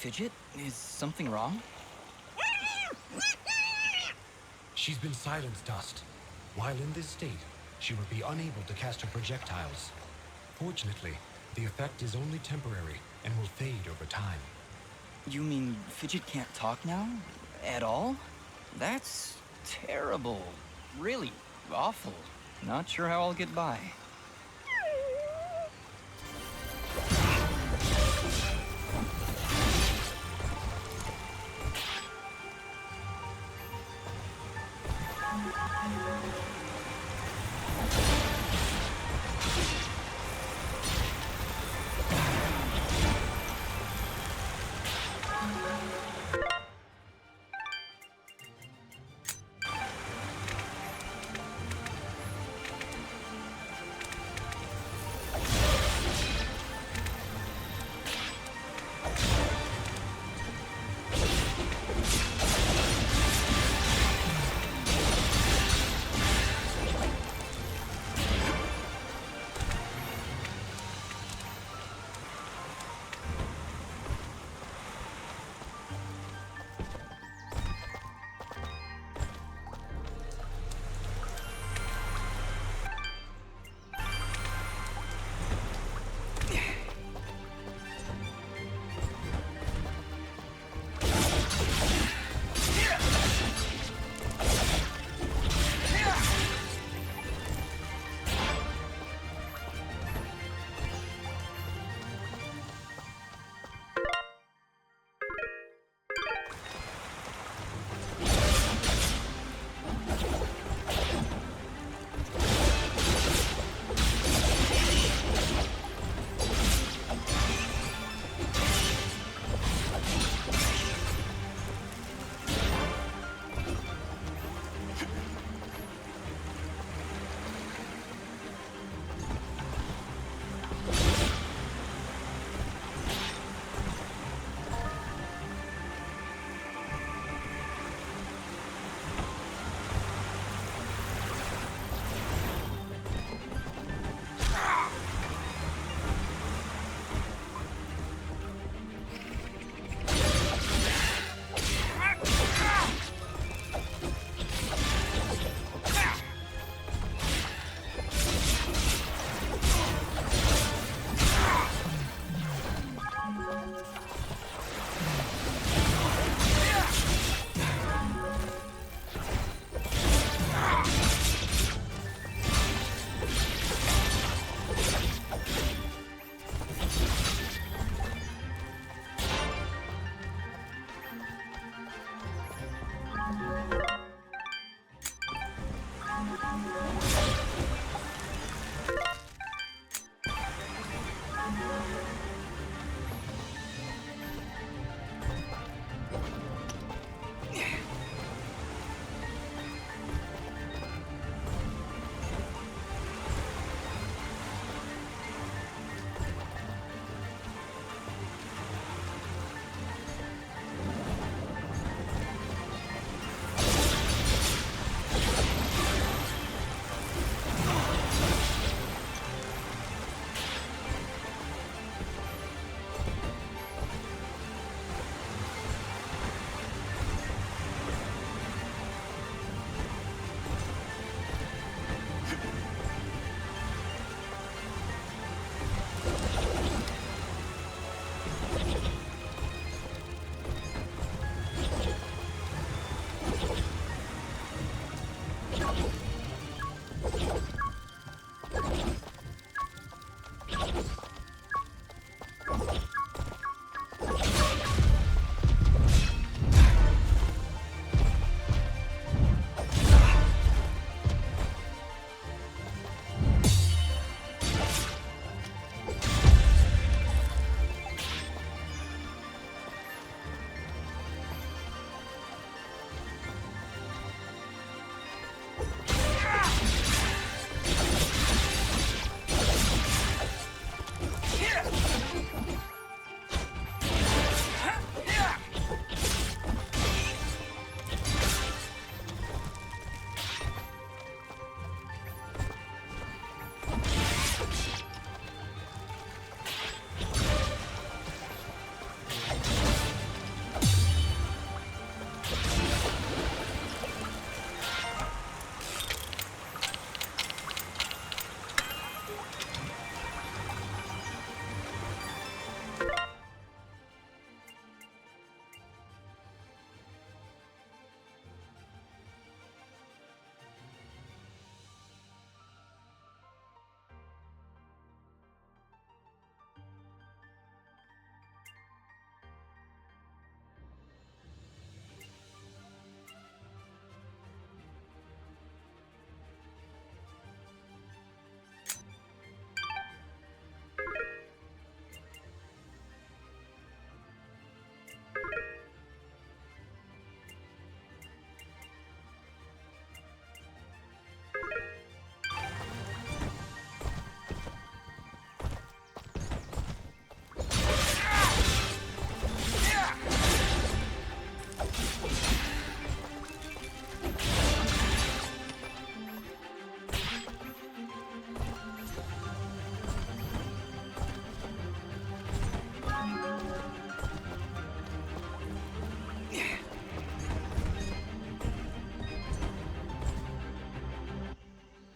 Fidget, is something wrong? She's been silenced, Dust. While in this state, she would be unable to cast her projectiles. Fortunately, the effect is only temporary and will fade over time. You mean Fidget can't talk now? At all? That's terrible. Really awful. Not sure how I'll get by.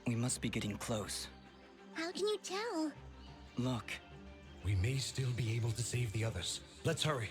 We must be getting close. How can you tell? Look. We may still be able to save the others. Let's hurry.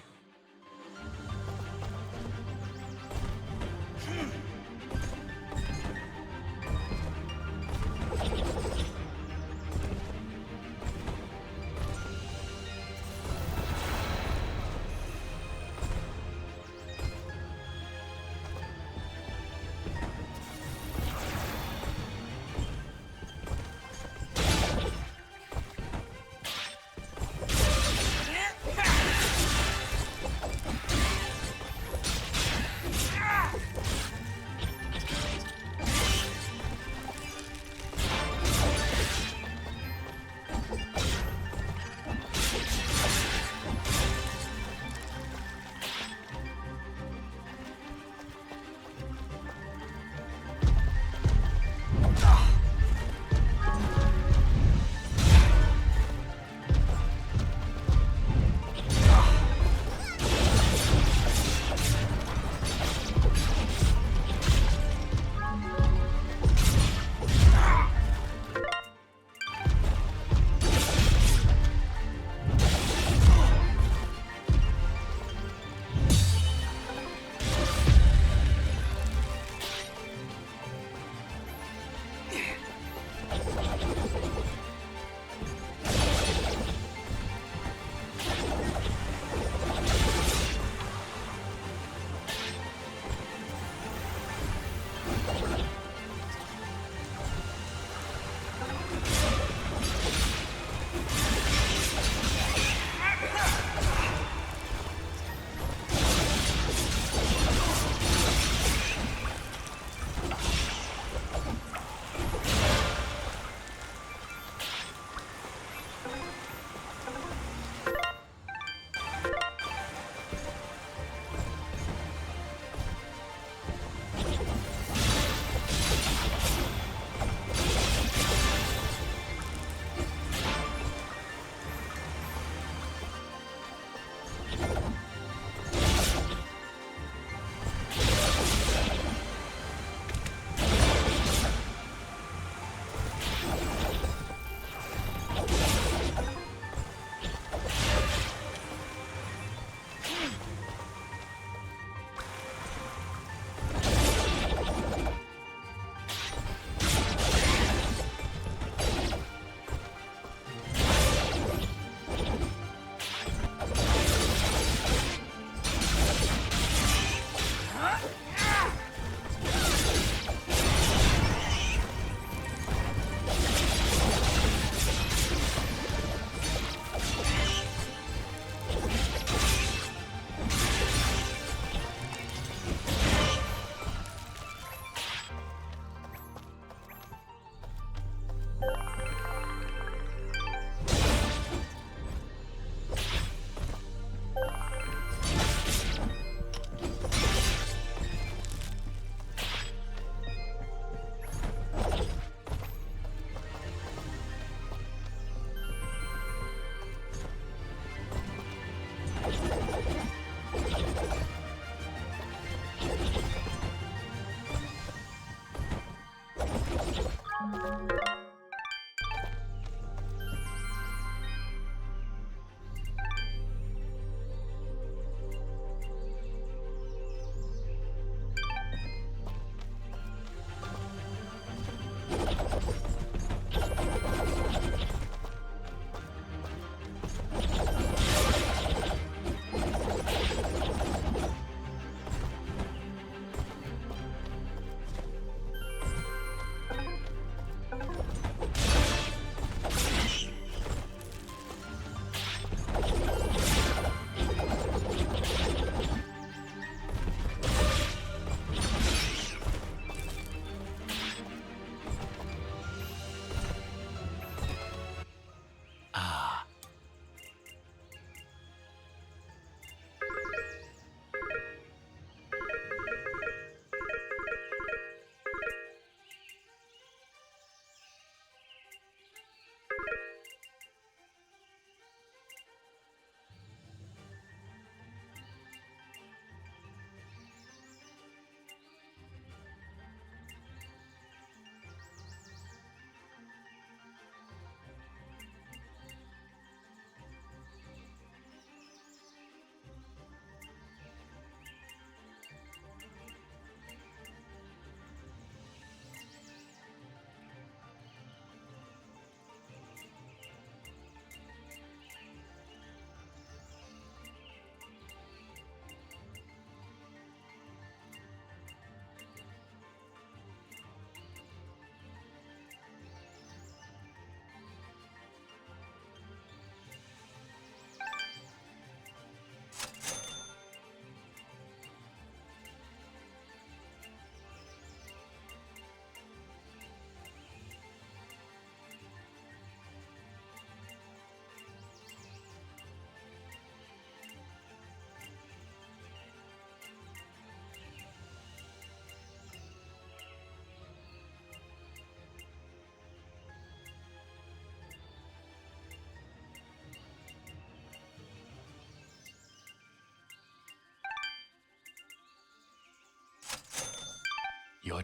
Your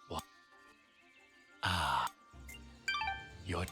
what? Ah. Your...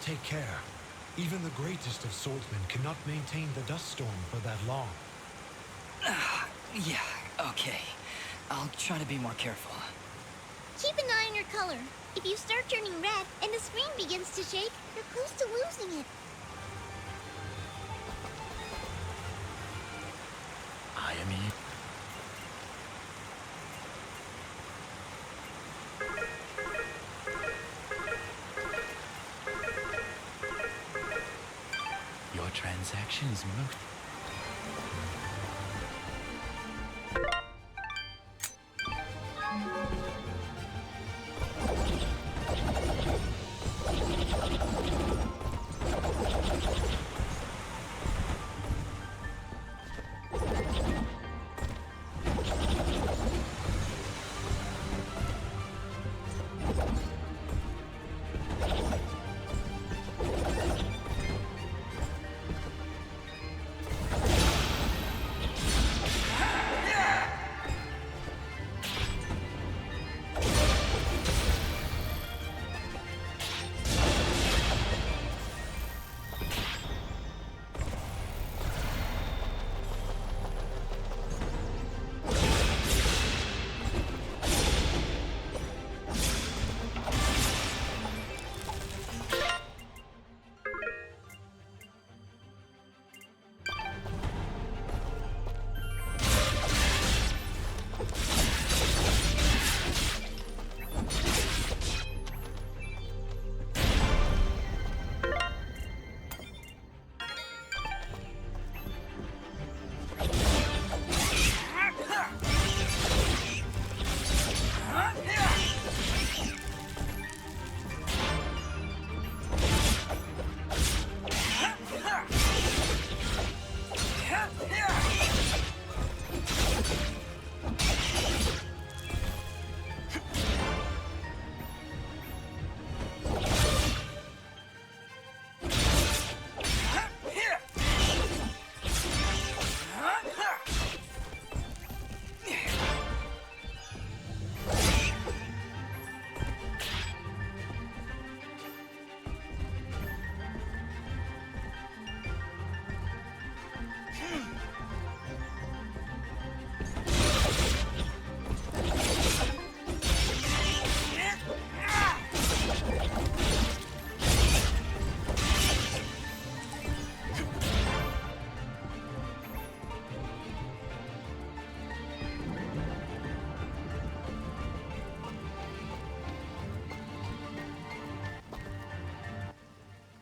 Take care. Even the greatest of swordsmen cannot maintain the dust storm for that long. Yeah, okay. I'll try to be more careful. Keep an eye on your color. If you start turning red and the screen begins to shake, you're close to losing it. I am here. transaction is most...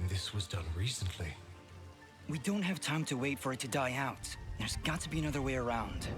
This was done recently. We don't have time to wait for it to die out. There's got to be another way around.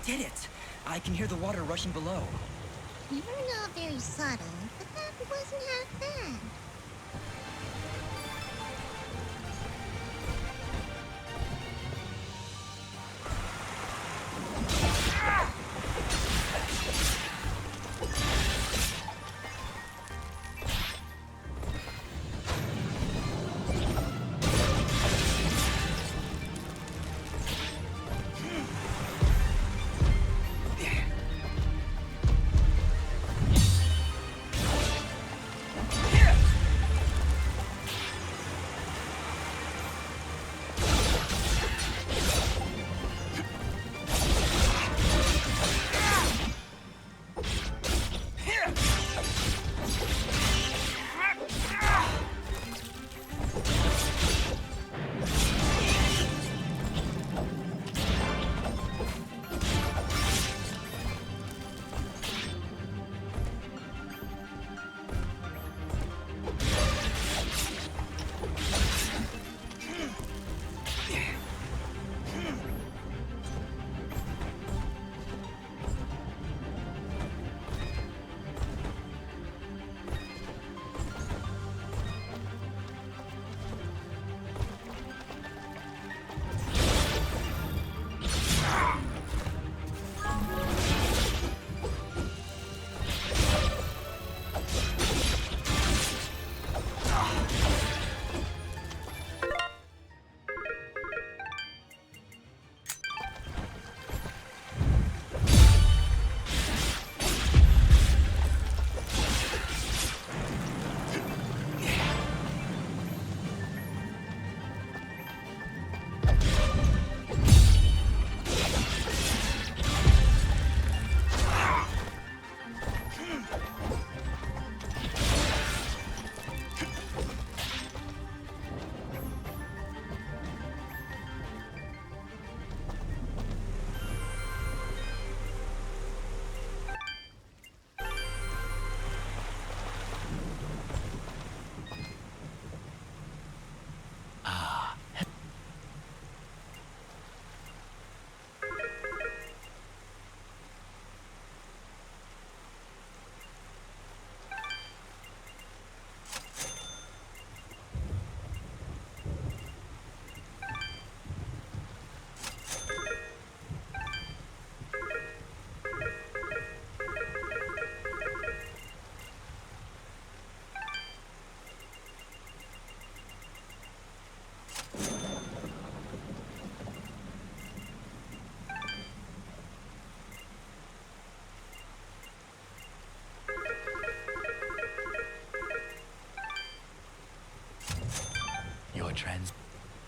Did it! I can hear the water rushing below. You're not very subtle, but that wasn't half bad.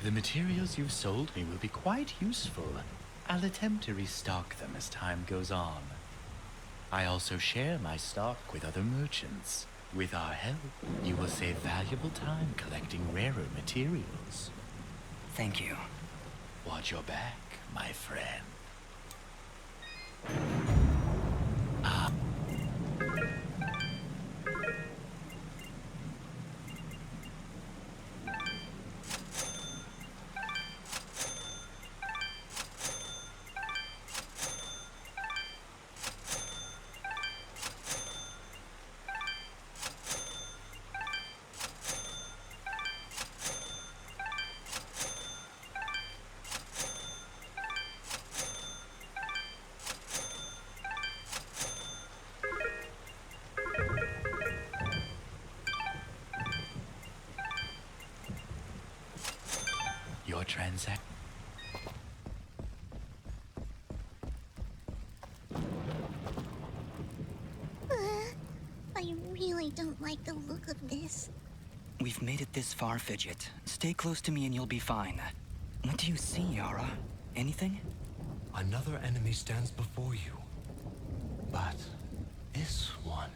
The materials you've sold me will be quite useful. I'll attempt to restock them as time goes on. I also share my stock with other merchants. With our help, you will save valuable time collecting rarer materials. Thank you. Watch your back, my friend. Your transaction. I really don't like the look of this. We've made it this far, Fidget. Stay close to me and you'll be fine. What do you see, Yara? Anything? Another enemy stands before you. But this one...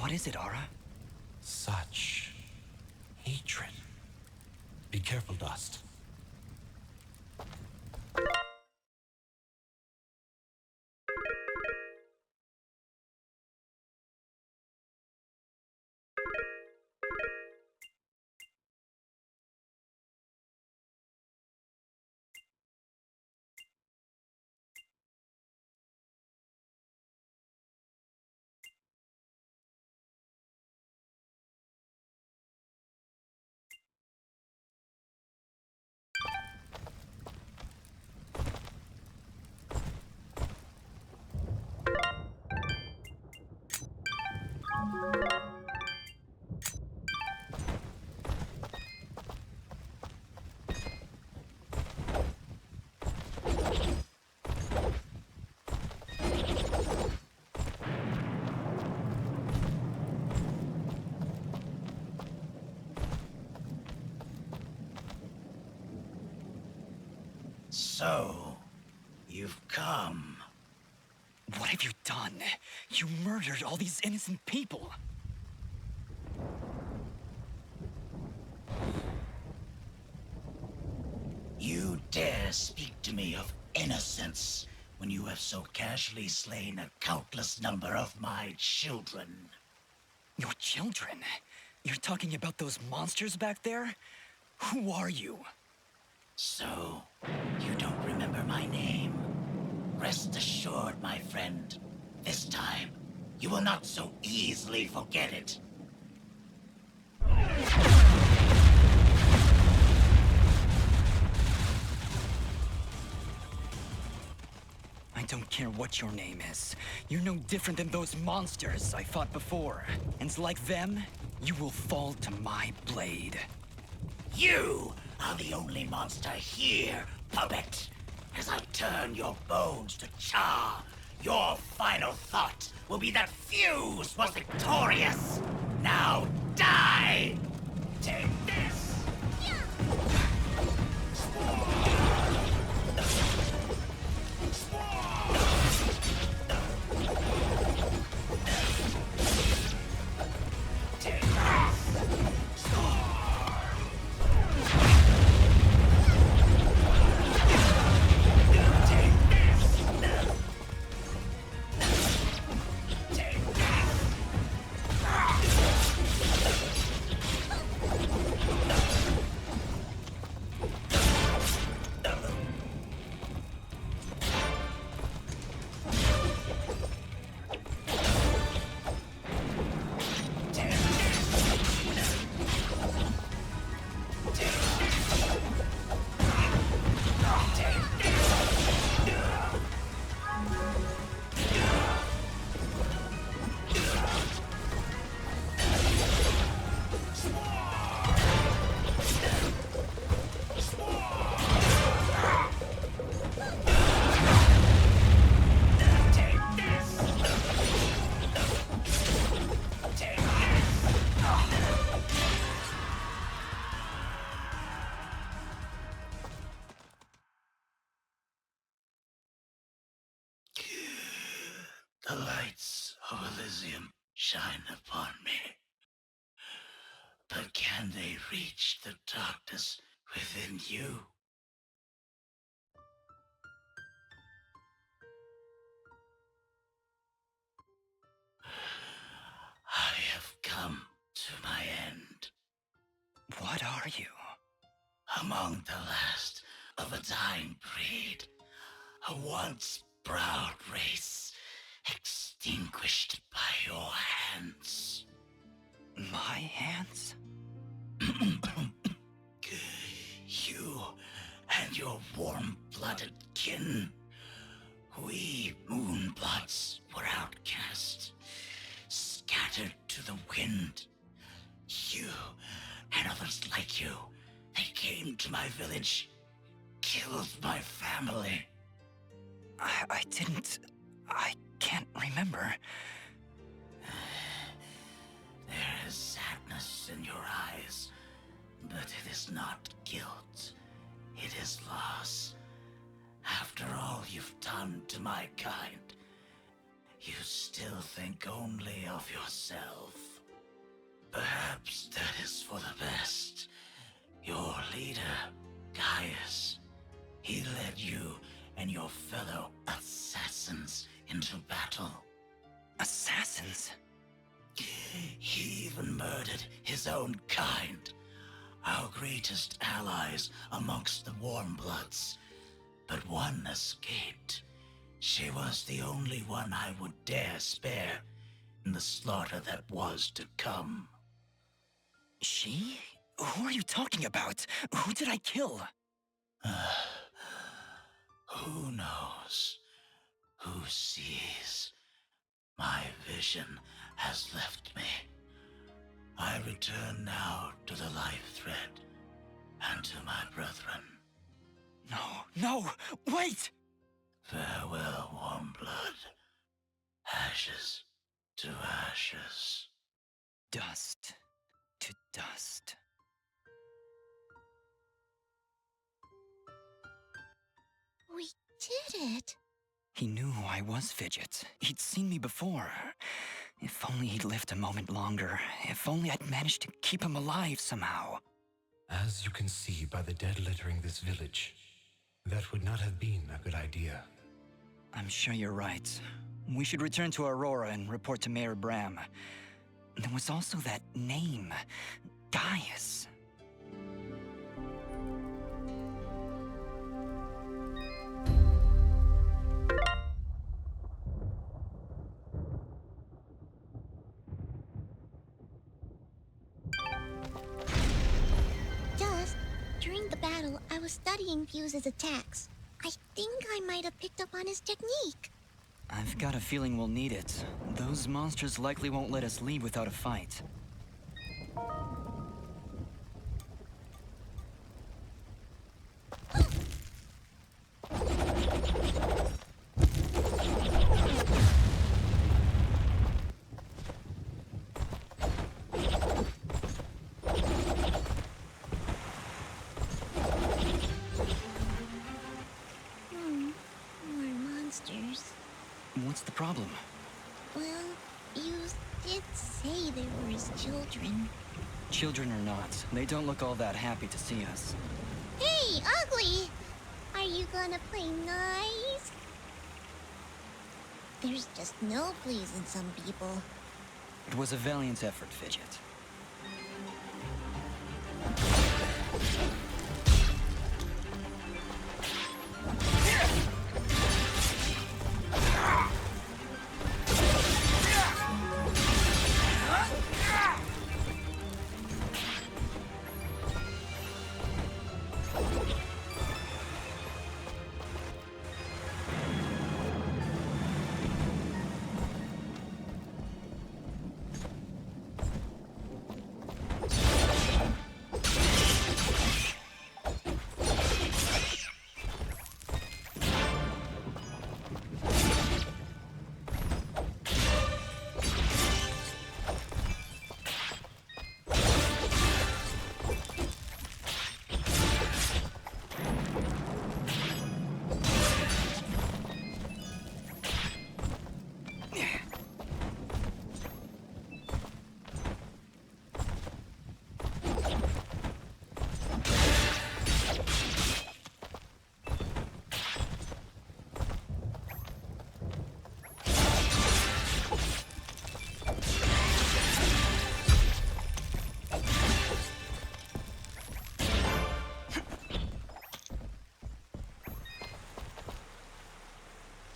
What is it, Ara? Such hatred. Be careful, Dust. So, you've come. What have you done? You murdered all these innocent people. You dare speak to me of innocence when you have so casually slain a countless number of my children. Your children? You're talking about those monsters back there? Who are you? So, you don't remember my name? Rest assured, my friend. This time, you will not so easily forget it. I don't care what your name is. You're no different than those monsters I fought before. And like them, you will fall to my blade. You are the only monster here, puppet. As I turn your bones to char, your final thought will be that Fuse was victorious. Now die! Take this! The lights of Elysium shine upon me. But can they reach the darkness within you? I have come to my end. What are you? Among the last of a dying breed, a once proud race, extinguished by your hands. My hands? You and your warm-blooded kin. We Moonbloods were outcast, scattered to the wind. You and others like you, they came to my village, killed my family. I can't remember. There is sadness in your eyes, but it is not guilt. It is loss. After all you've done to my kind, you still think only of yourself. Perhaps that is for the best. Your leader, Gaius, he led you and your fellow assassins into battle. Assassins? He even murdered his own kind, our greatest allies amongst the Warmbloods. But one escaped. She was the only one I would dare spare in the slaughter that was to come. She? Who are you talking about? Who did I kill? Who knows? Who sees? My vision has left me. I return now to the life thread and to my brethren. No, wait! Farewell, Warmblood. Ashes to ashes. Dust to dust. We did it. He knew who I was, Fidget. He'd seen me before. If only he'd lived a moment longer. If only I'd managed to keep him alive somehow. As you can see by the dead littering this village, that would not have been a good idea. I'm sure you're right. We should return to Aurora and report to Mayor Bram. There was also that name, Gaius. Just during the battle, I was studying Fuse's attacks. I think I might have picked up on his technique. I've got a feeling we'll need it. Those monsters likely won't let us leave without a fight. More monsters. What's the problem? Well, you did say there were his children. Children or not, they don't look all that happy to see us. Hey, Ugly! Are you gonna play nice? There's just no pleasing some people. It was a valiant effort, Fidget.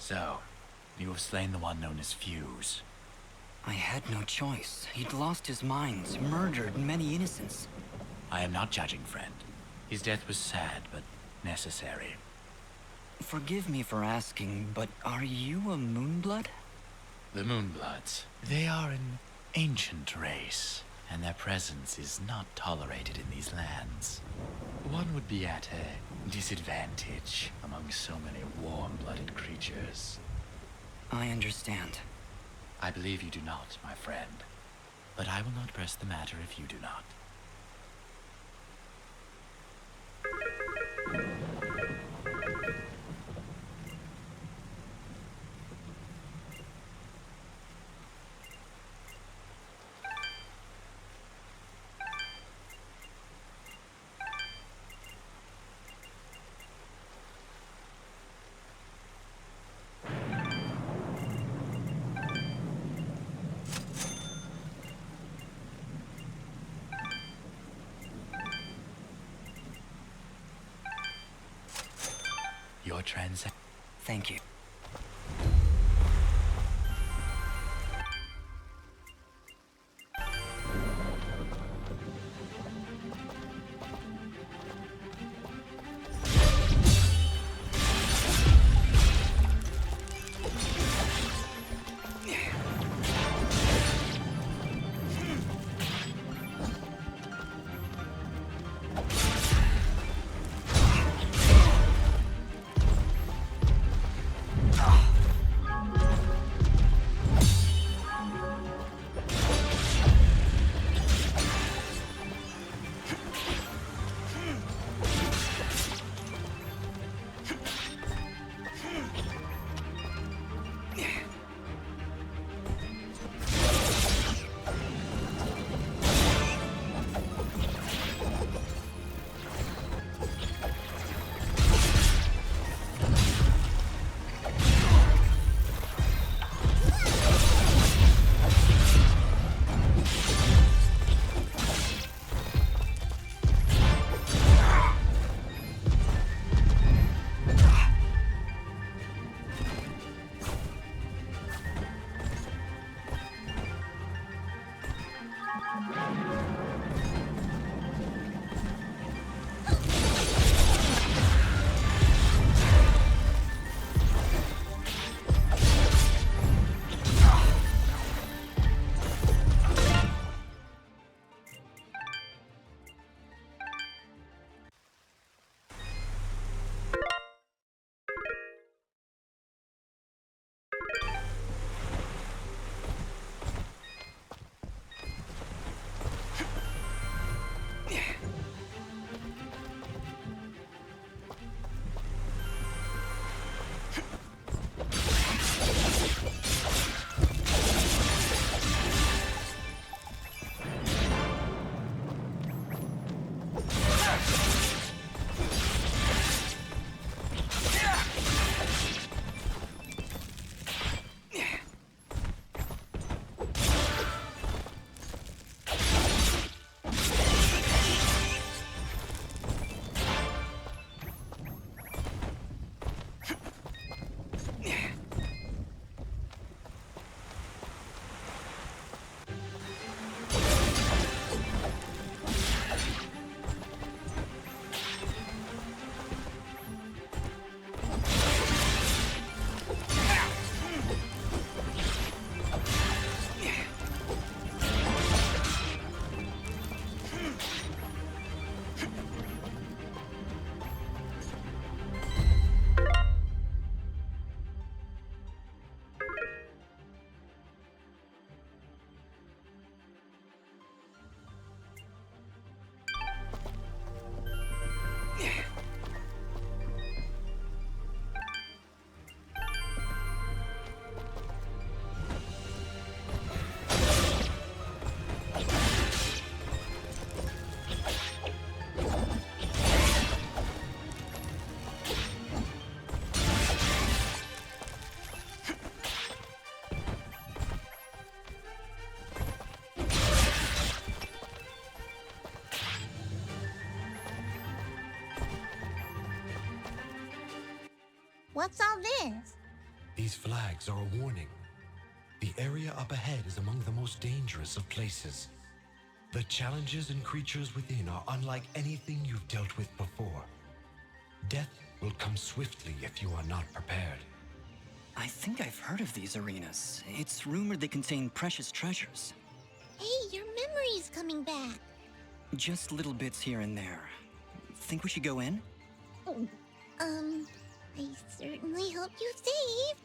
So, you have slain the one known as Fuse. I had no choice. He'd lost his mind, murdered many innocents. I am not judging, friend. His death was sad, but necessary. Forgive me for asking, but are you a Moonblood? The Moonbloods. They are an ancient race, and their presence is not tolerated in these lands. One would be at a disadvantage among so many warm-blooded creatures. I understand. I believe you do not, my friend. But I will not press the matter if you do not. Your transaction. Thank you. What's all this? These flags are a warning. The area up ahead is among the most dangerous of places. The challenges and creatures within are unlike anything you've dealt with before. Death will come swiftly if you are not prepared. I think I've heard of these arenas. It's rumored they contain precious treasures. Hey, your memory's coming back. Just little bits here and there. Think we should go in? I certainly hope you saved.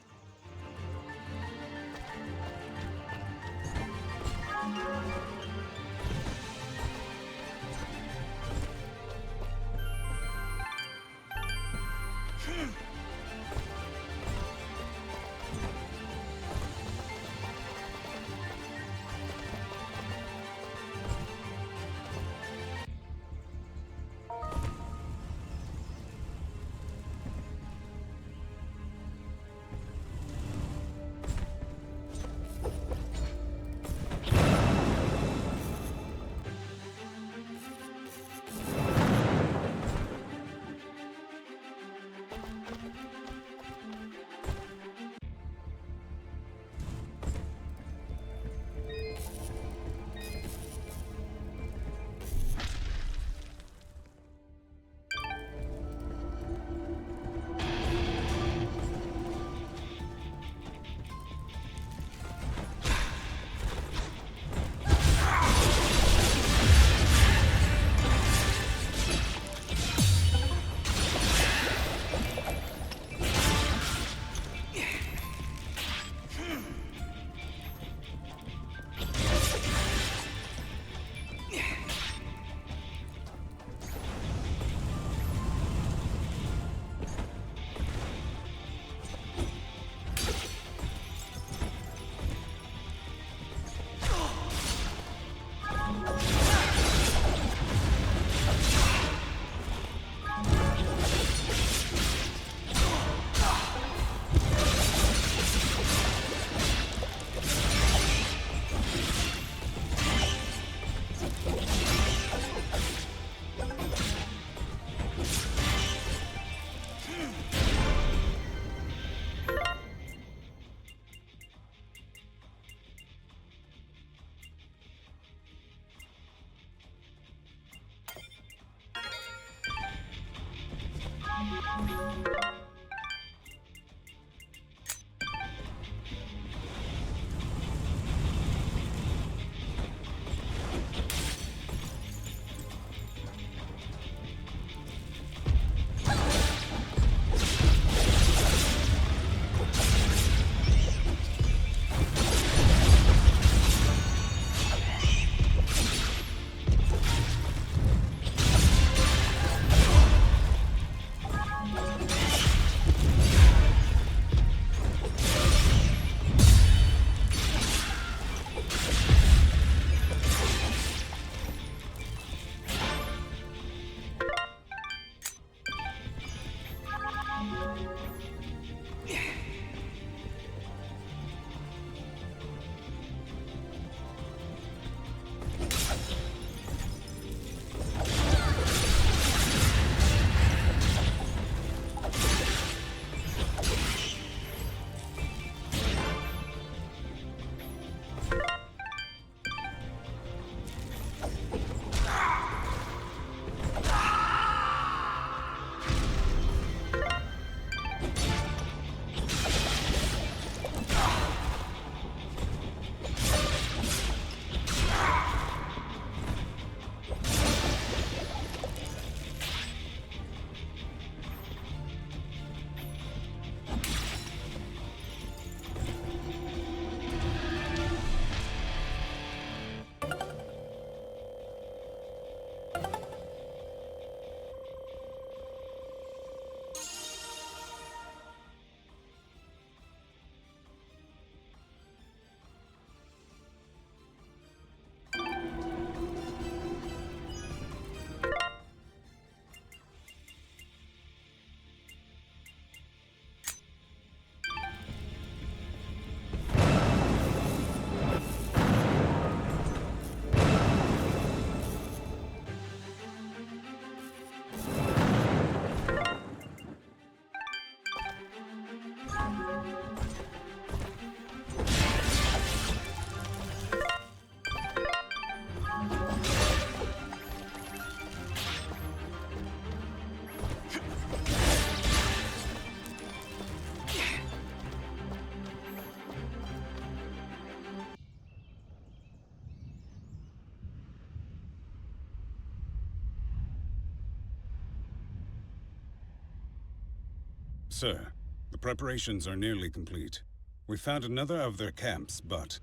sir. The preparations are nearly complete. We found another of their camps, but...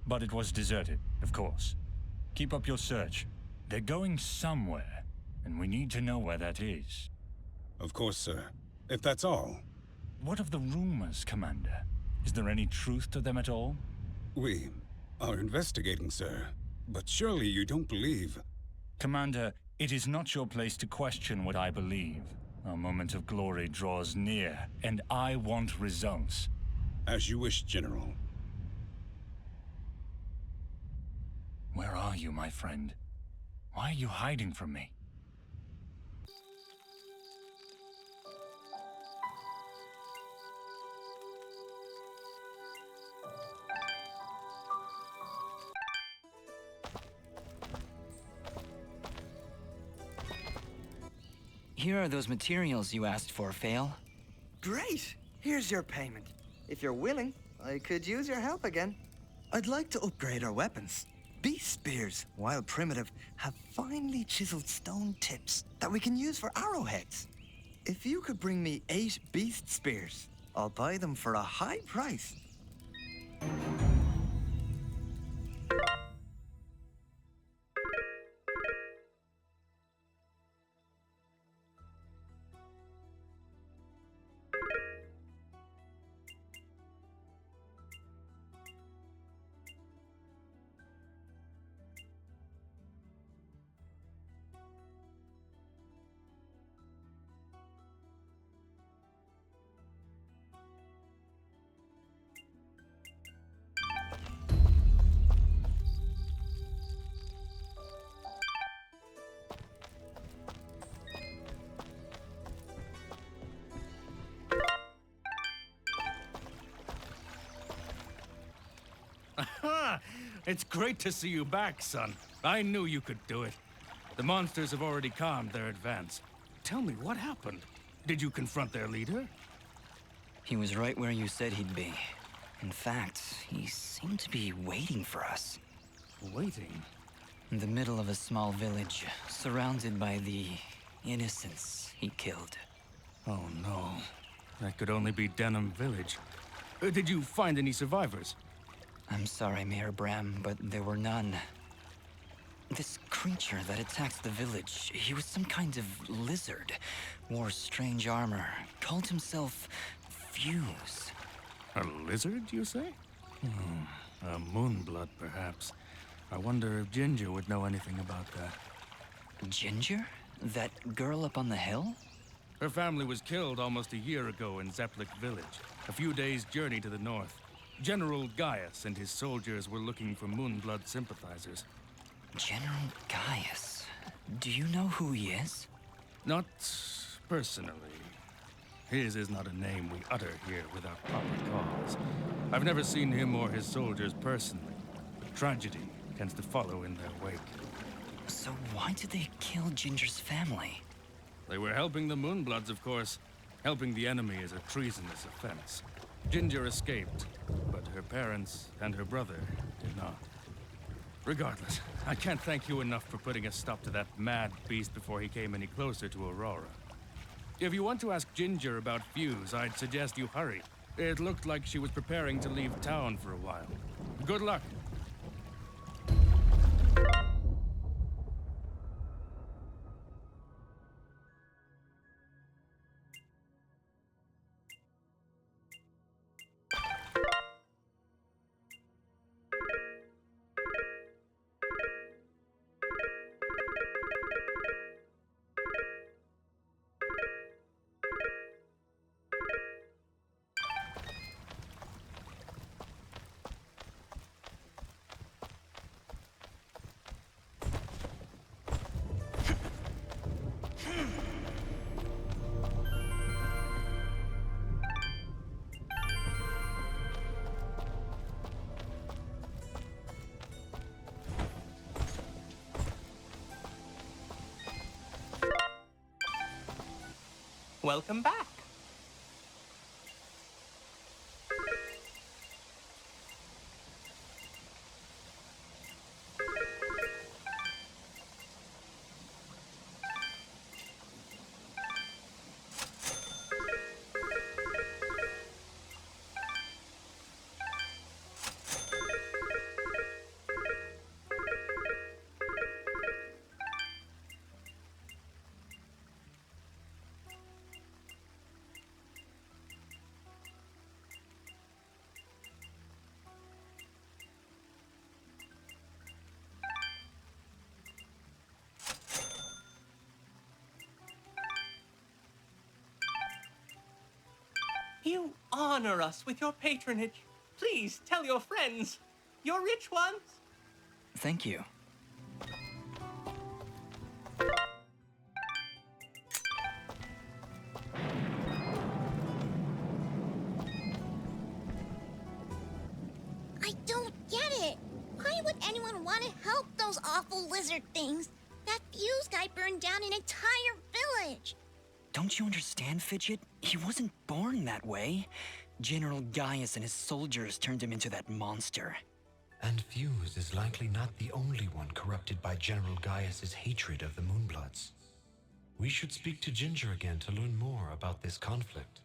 But it was deserted, of course. Keep up your search. They're going somewhere, and we need to know where that is. Of course, sir. If that's all. What of the rumors, Commander? Is there any truth to them at all? We are investigating, sir. But surely you don't believe... Commander, it is not your place to question what I believe. Our moment of glory draws near, and I want results. As you wish, General. Where are you, my friend? Why are you hiding from me? Here are those materials you asked for, Fail. Great! Here's your payment. If you're willing, I could use your help again. I'd like to upgrade our weapons. Beast spears, while primitive, have finely chiseled stone tips that we can use for arrowheads. If you could bring me 8 beast spears, I'll buy them for a high price. Aha! It's great to see you back, son. I knew you could do it. The monsters have already calmed their advance. Tell me, what happened? Did you confront their leader? He was right where you said he'd be. In fact, he seemed to be waiting for us. Waiting? In the middle of a small village, surrounded by the innocents he killed. Oh no. That could only be Denham Village. Did you find any survivors? I'm sorry, Mayor Bram, but there were none. This creature that attacked the village, he was some kind of lizard, wore strange armor, called himself Fuse. A lizard, you say? A moonblood, perhaps. I wonder if Ginger would know anything about that. Ginger? That girl up on the hill? Her family was killed almost a year ago in Zepplik village, a few days' journey to the north. General Gaius and his soldiers were looking for Moonblood sympathizers. General Gaius? Do you know who he is? Not personally. His is not a name we utter here without proper cause. I've never seen him or his soldiers personally, but tragedy tends to follow in their wake. So why did they kill Ginger's family? They were helping the Moonbloods, of course. Helping the enemy is a treasonous offense. Ginger escaped, but her parents and her brother did not. Regardless, I can't thank you enough for putting a stop to that mad beast before he came any closer to Aurora. If you want to ask Ginger about Fuse, I'd suggest you hurry. It looked like she was preparing to leave town for a while. Good luck. Welcome back. You honor us with your patronage. Please tell your friends. Your rich ones. Thank you. I don't get it. Why would anyone want to help those awful lizard things? That fuse guy burned down an entire village. Don't you understand, Fidget? He wasn't born that way. General Gaius and his soldiers turned him into that monster. And Fuse is likely not the only one corrupted by General Gaius's hatred of the Moonbloods. We should speak to Ginger again to learn more about this conflict.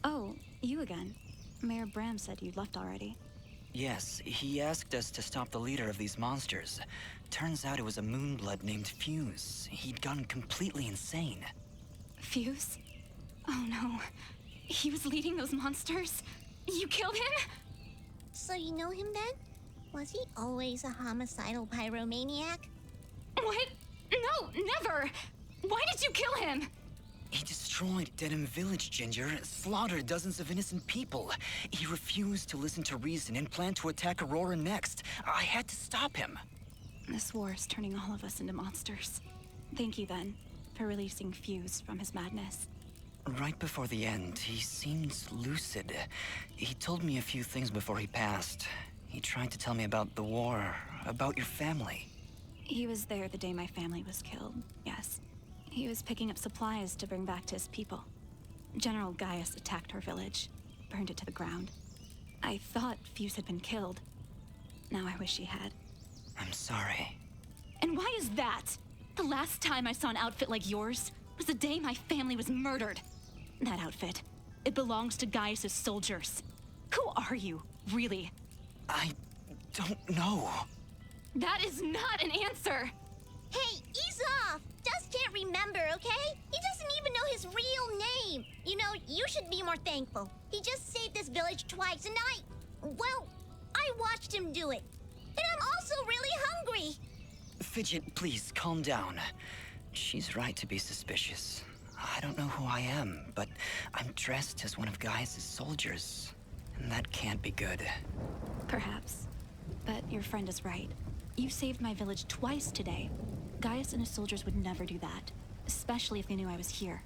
Oh, you again. Mayor Bram said you'd left already. Yes, he asked us to stop the leader of these monsters. Turns out it was a Moonblood named Fuse. He'd gone completely insane. Fuse? Oh no. He was leading those monsters? You killed him? So you know him then? Was he always a homicidal pyromaniac? What? No, never! Why did you kill him? He destroyed Dedham Village, Ginger, slaughtered dozens of innocent people. He refused to listen to reason and planned to attack Aurora next. I had to stop him. This war is turning all of us into monsters. Thank you, then, for releasing Fuse from his madness. Right before the end, he seemed lucid. He told me a few things before he passed. He tried to tell me about the war, about your family. He was there the day my family was killed, yes. He was picking up supplies to bring back to his people. General Gaius attacked our village, burned it to the ground. I thought Fuse had been killed. Now I wish he had. I'm sorry. And why is that? The last time I saw an outfit like yours was the day my family was murdered. That outfit, it belongs to Gaius's soldiers. Who are you, really? I don't know. That is not an answer! Hey, ease off! Dust can't remember, okay? He doesn't even know his real name. You know, you should be more thankful. He just saved this village twice, and well, I watched him do it. And I'm also really hungry. Fidget, please, calm down. She's right to be suspicious. I don't know who I am, but I'm dressed as one of Gaius' soldiers. And that can't be good. Perhaps. But your friend is right. You saved my village twice today. Gaius and his soldiers would never do that, especially if they knew I was here.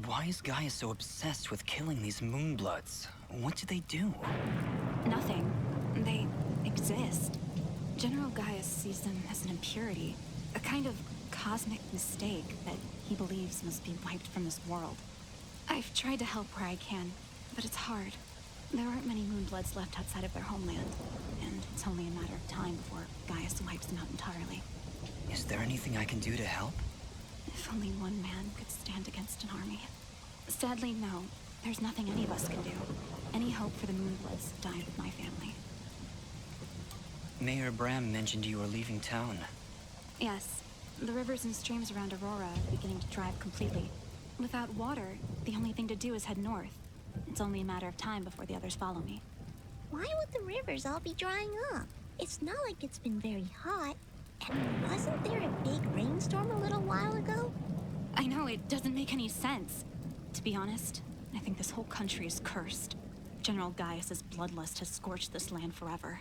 Why is Gaius so obsessed with killing these Moonbloods? What did they do? Nothing. They exist. General Gaius sees them as an impurity, a kind of cosmic mistake that he believes must be wiped from this world. I've tried to help where I can, but it's hard. There aren't many Moonbloods left outside of their homeland, and it's only a matter of time before Gaius wipes them out entirely. Is there anything I can do to help? If only one man could stand against an army. Sadly, no. There's nothing any of us can do. Any hope for the Moonbloods died with my family. Mayor Bram mentioned you were leaving town. Yes. The rivers and streams around Aurora are beginning to dry up completely. Without water, the only thing to do is head north. It's only a matter of time before the others follow me. Why would the rivers all be drying up? It's not like it's been very hot. And wasn't there a big rainstorm a little while ago? I know, it doesn't make any sense. To be honest, I think this whole country is cursed. General Gaius's bloodlust has scorched this land forever.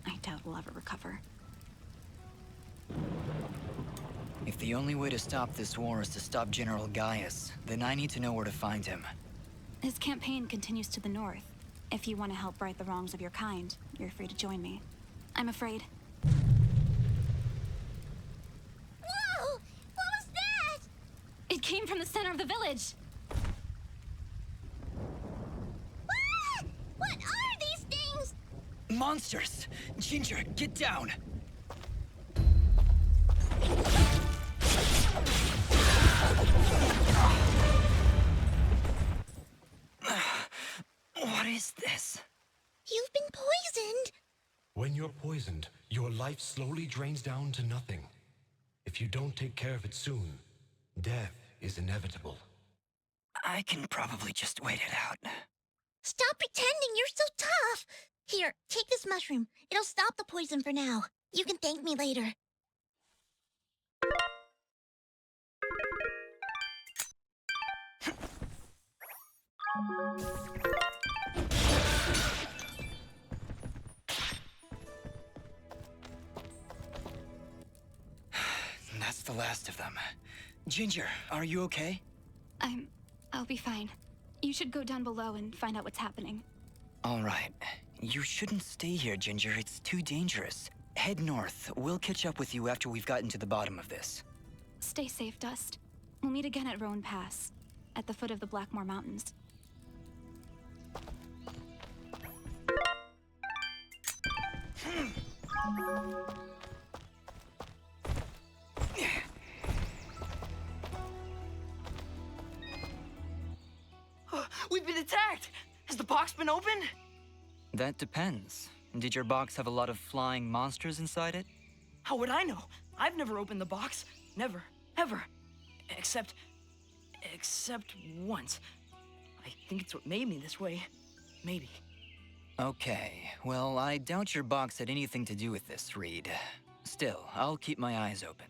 I doubt we'll ever recover. If the only way to stop this war is to stop General Gaius, then I need to know where to find him. His campaign continues to the north. If you want to help right the wrongs of your kind, you're free to join me. I'm afraid. Whoa! What was that? It came from the center of the village! Ah! What are these things? Monsters! Ginger, get down! When you're poisoned, your life slowly drains down to nothing. If you don't take care of it soon, death is inevitable. I can probably just wait it out. Stop pretending you're so tough! Here, take this mushroom. It'll stop the poison for now. You can thank me later. That's the last of them. Ginger, are you okay? I'll be fine. You should go down below and find out what's happening. All right. You shouldn't stay here, Ginger. It's too dangerous. Head north. We'll catch up with you after we've gotten to the bottom of this. Stay safe, Dust. We'll meet again at Roan Pass, at the foot of the Blackmore Mountains. We've been attacked! Has the box been opened? That depends. Did your box have a lot of flying monsters inside it? How would I know? I've never opened the box. Never. Ever. Except once. I think it's what made me this way. Maybe. Okay. Well, I doubt your box had anything to do with this, Reed. Still, I'll keep my eyes open.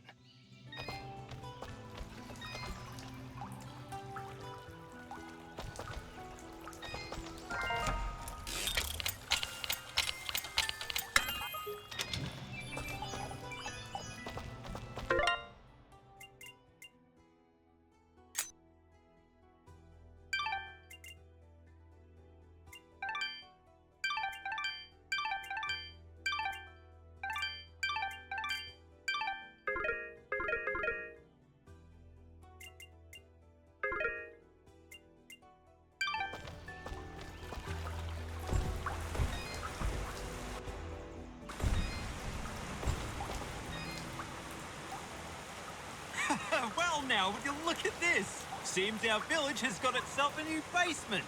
Well now, would you look at this? Seems our village has got itself a new basement.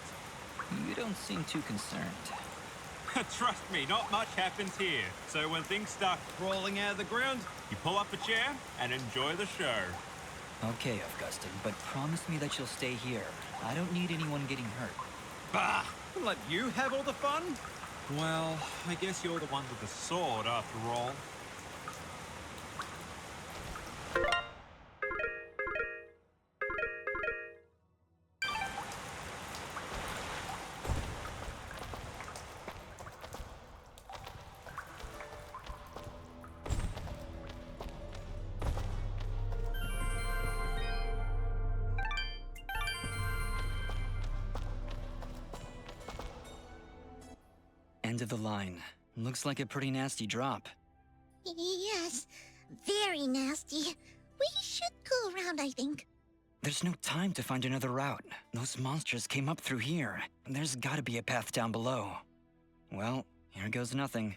You don't seem too concerned. Trust me, not much happens here. So when things start crawling out of the ground, you pull up a chair and enjoy the show. Okay, Augustin, but promise me that you'll stay here. I don't need anyone getting hurt. Bah! Let you have all the fun? Well, I guess you're the one with the sword after all. End of the line. Looks like a pretty nasty drop. Yes, very nasty. We should go around, I think. There's no time to find another route. Those monsters came up through here. There's gotta be a path down below. Well, here goes nothing.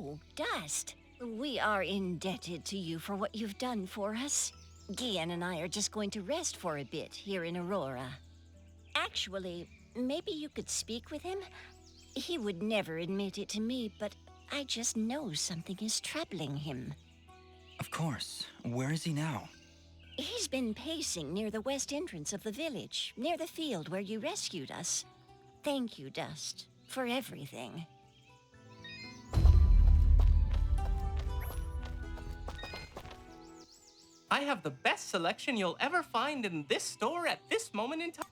Oh, Dust. We are indebted to you for what you've done for us. Gian and I are just going to rest for a bit here in Aurora. Actually, maybe you could speak with him? He would never admit it to me, but I just know something is troubling him. Of course. Where is he now? He's been pacing near the west entrance of the village, near the field where you rescued us. Thank you, Dust, for everything. I have the best selection you'll ever find in this store at this moment in time.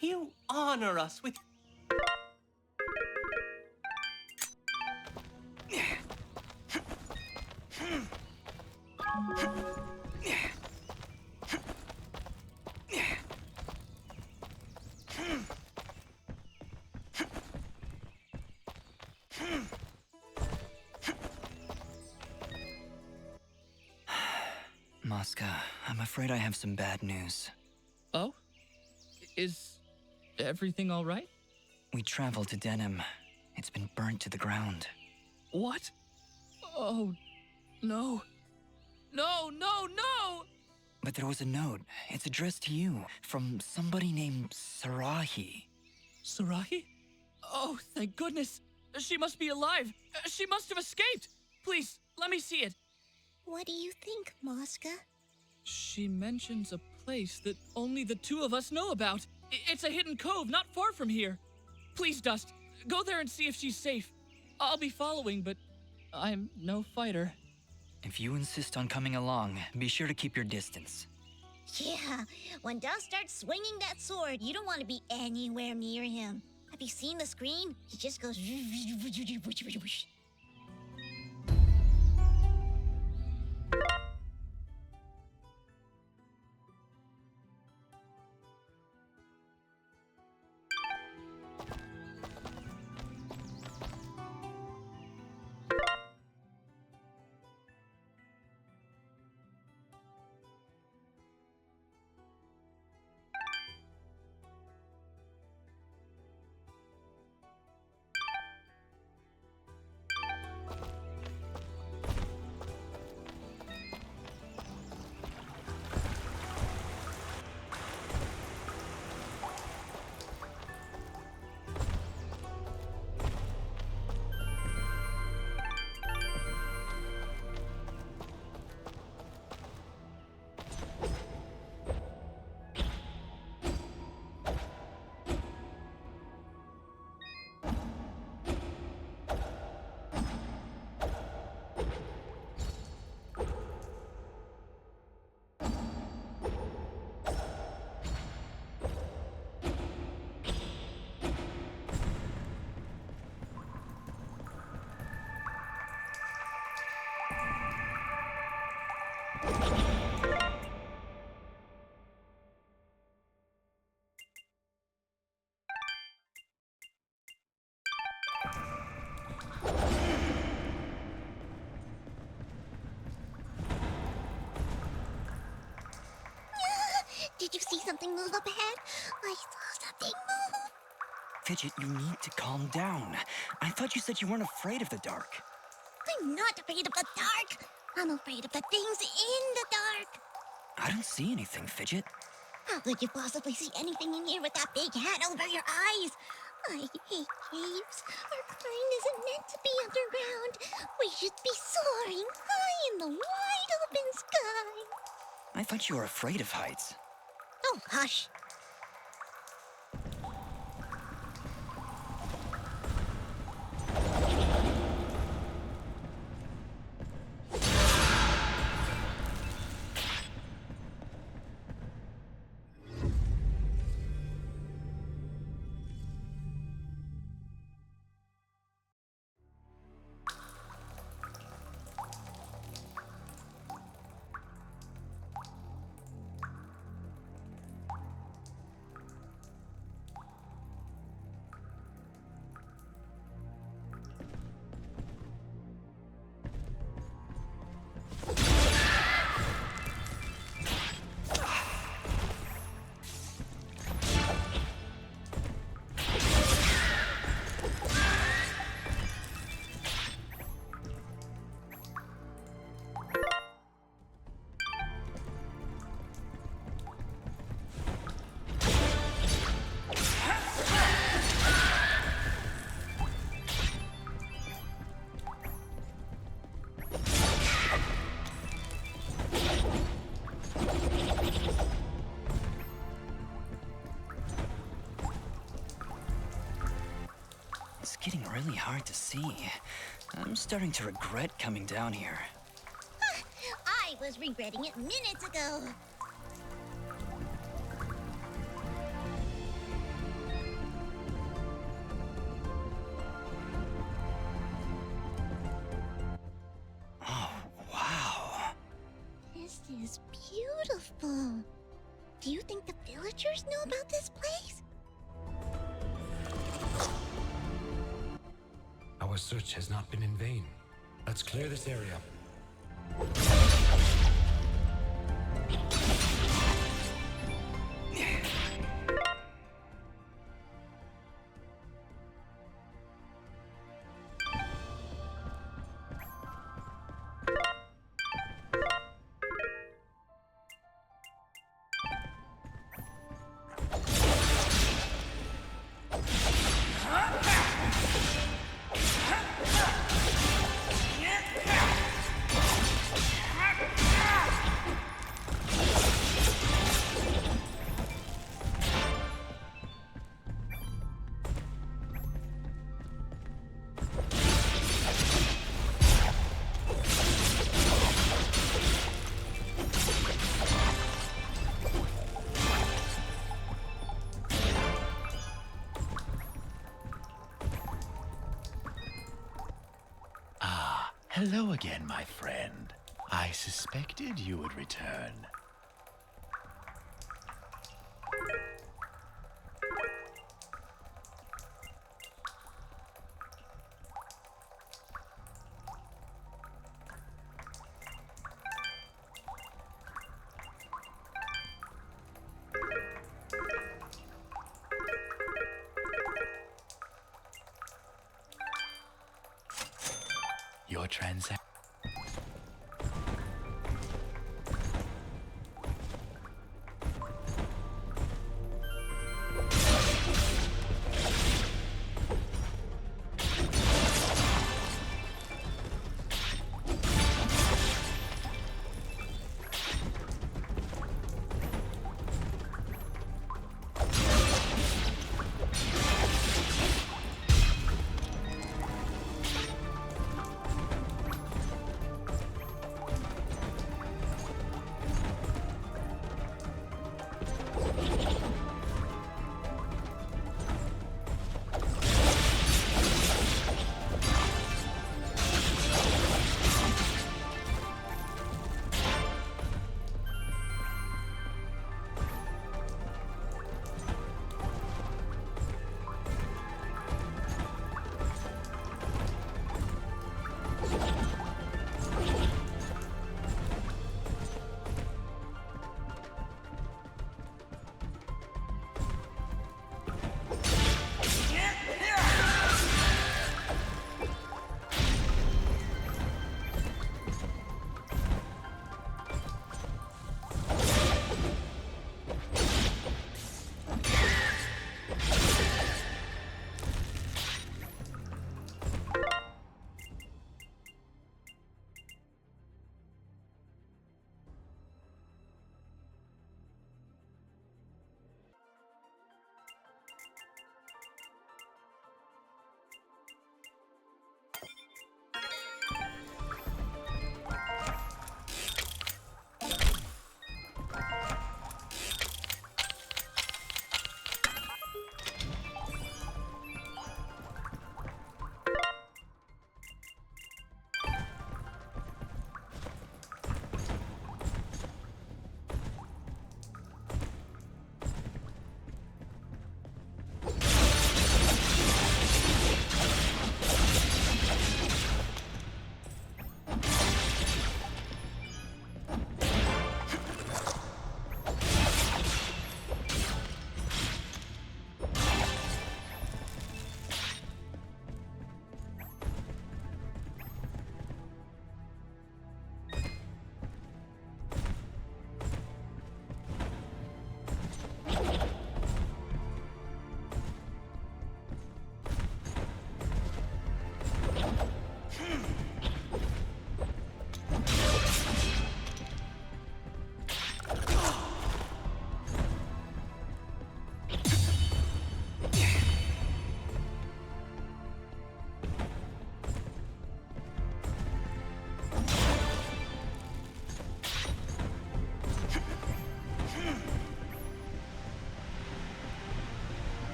You honor us with... Mosca, I'm afraid I have some bad news. Oh? Is everything all right? We traveled to Denim. It's been burnt to the ground. What? Oh, no. No, no, no! But there was a note. It's addressed to you from somebody named Sarahi. Sarahi? Oh, thank goodness. She must be alive. She must have escaped. Please, let me see it. What do you think, Mosca? She mentions a place that only the two of us know about. It's a hidden cove not far from here. Please, Dust, go there and see if she's safe. I'll be following, but I'm no fighter. If you insist on coming along, be sure to keep your distance. Yeah, when Dust starts swinging that sword, you don't want to be anywhere near him. Have you seen the screen? He just goes... Did you see something move up ahead? I saw something move. Fidget, you need to calm down. I thought you said you weren't afraid of the dark. I'm not afraid of the dark. I'm afraid of the things in the dark. I don't see anything, Fidget. How could you possibly see anything in here with that big hat over your eyes? I hate caves. Our kind isn't meant to be underground. We should be soaring high in the wide open sky. I thought you were afraid of heights. Oh, hush. It's getting really hard to see. I'm starting to regret coming down here. I was regretting it minutes ago. Oh, wow. This is beautiful. Do you think the villagers know about this place? Our search has not been in vain. Let's clear this area. Hello again, my friend. I suspected you would return. Your transaction.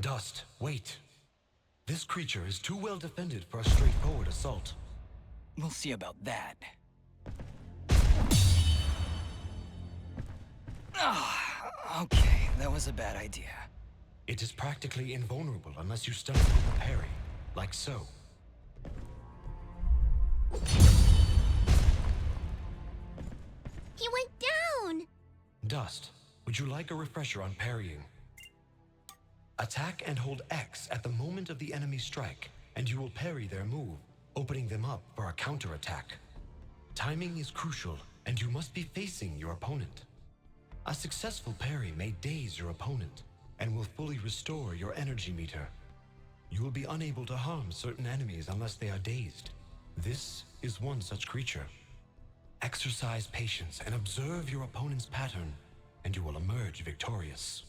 Dust, wait. This creature is too well defended for a straightforward assault. We'll see about that. Okay, that was a bad idea. It is practically invulnerable unless you stun it with a parry, like so. He went down! Dust, would you like a refresher on parrying? Attack and hold X at the moment of the enemy's strike, and you will parry their move, opening them up for a counterattack. Timing is crucial, and you must be facing your opponent. A successful parry may daze your opponent, and will fully restore your energy meter. You will be unable to harm certain enemies unless they are dazed. This is one such creature. Exercise patience and observe your opponent's pattern, and you will emerge victorious.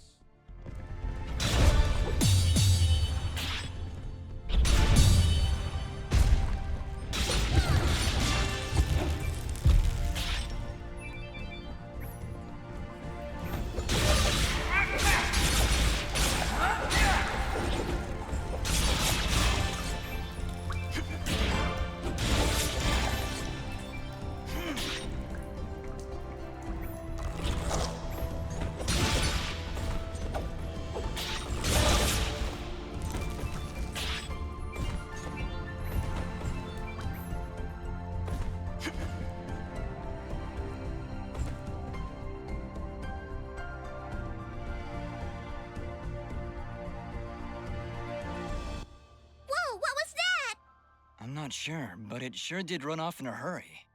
I'm not sure, but it sure did run off in a hurry.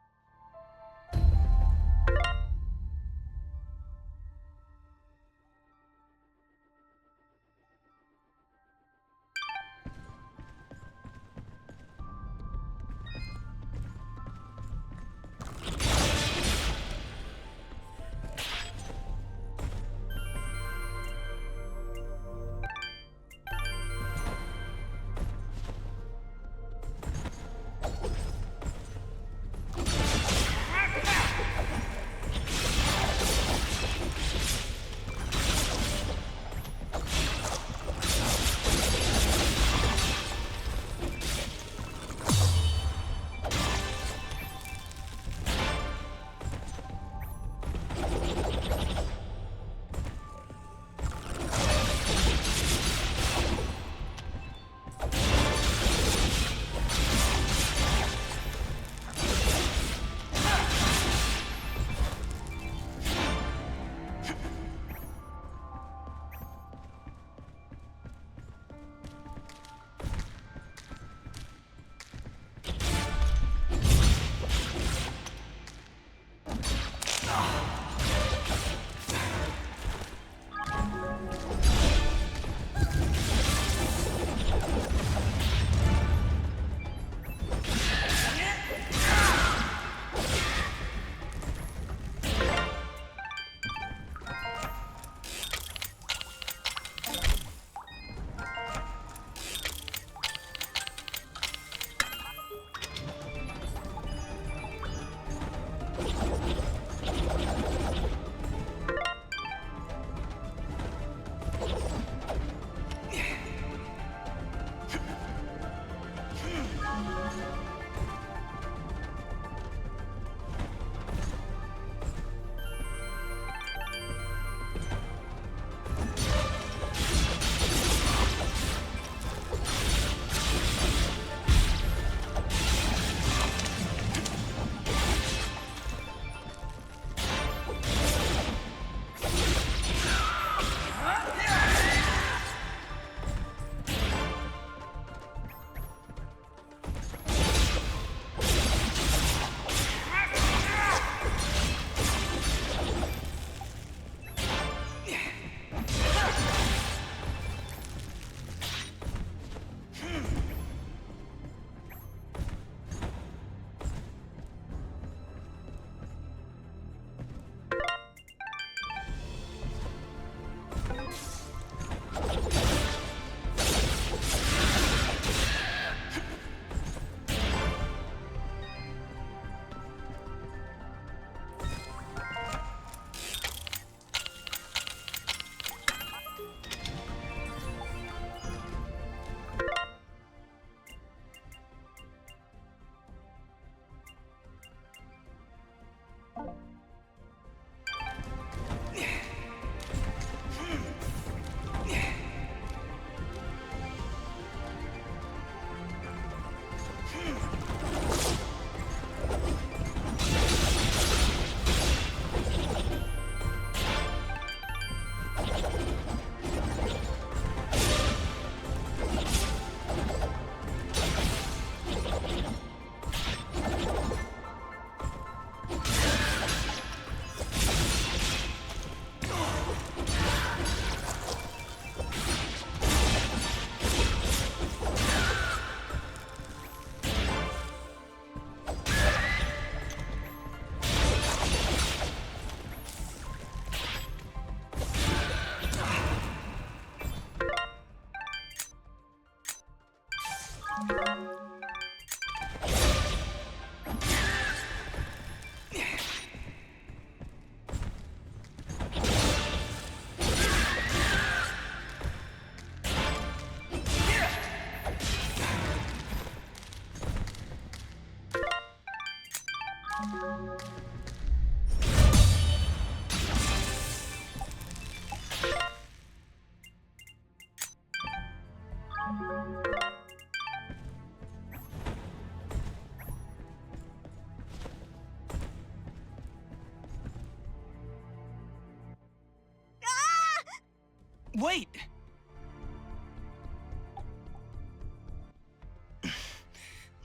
Wait!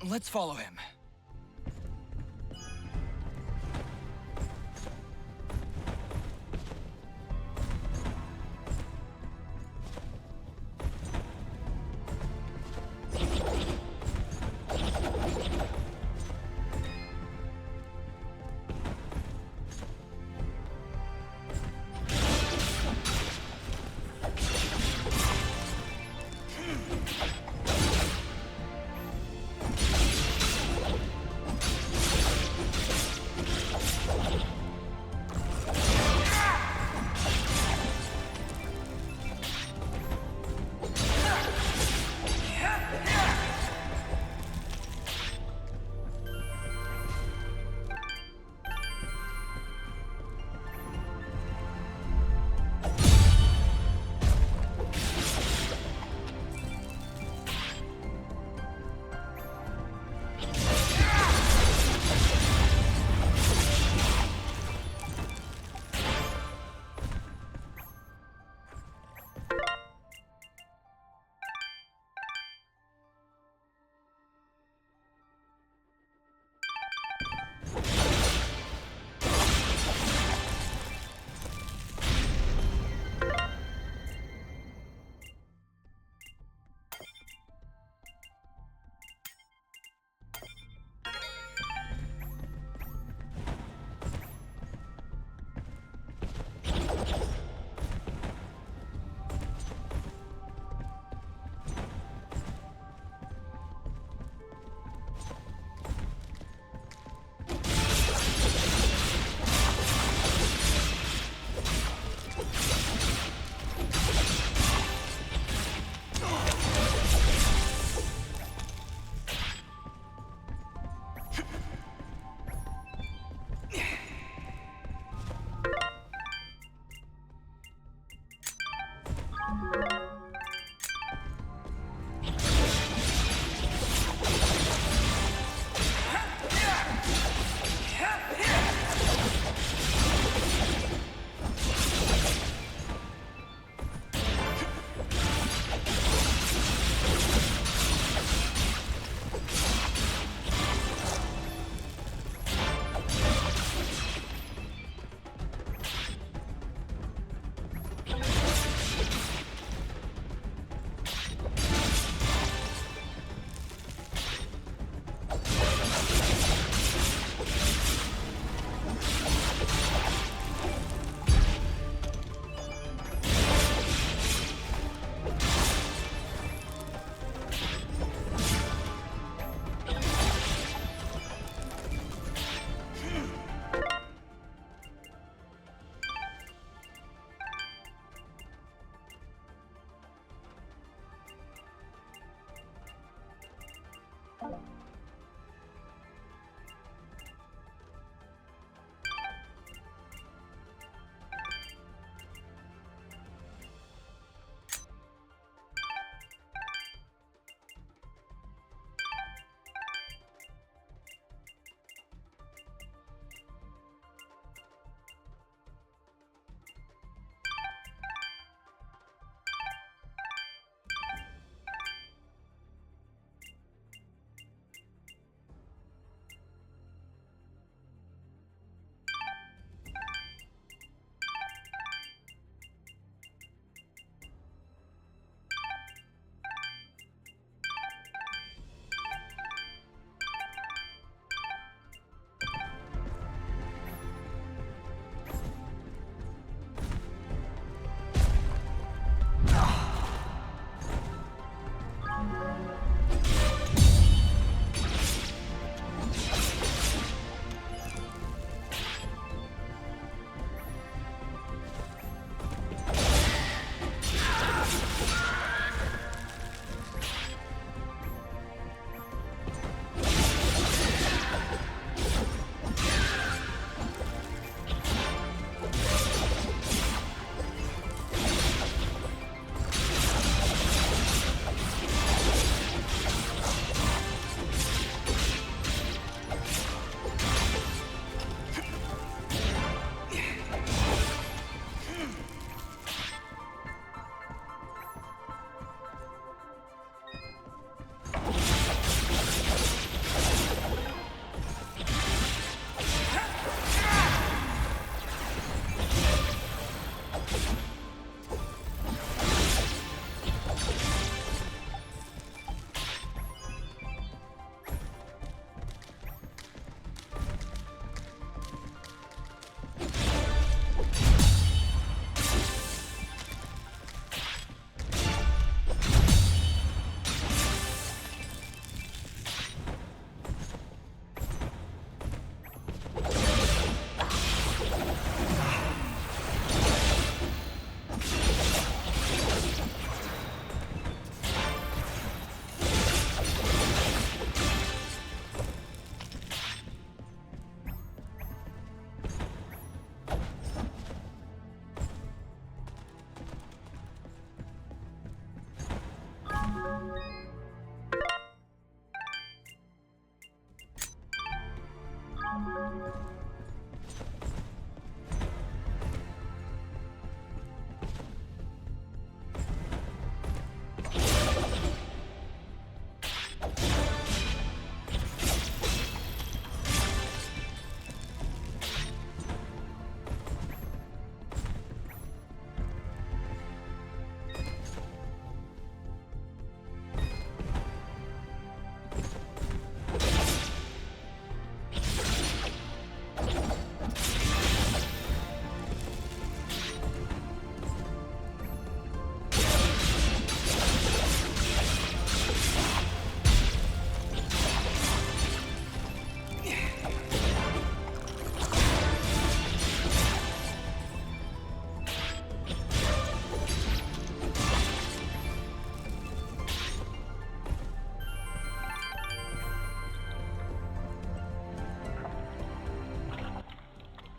Let's follow him.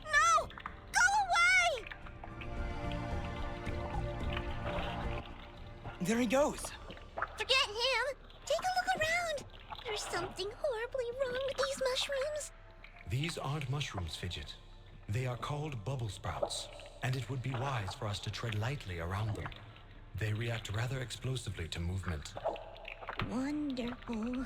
No! Go away! There he goes. Forget him. Take a look around. There's something horribly wrong with these mushrooms. These aren't mushrooms, Fidget. They are called bubble sprouts, and it would be wise for us to tread lightly around them. They react rather explosively to movement. Wonderful.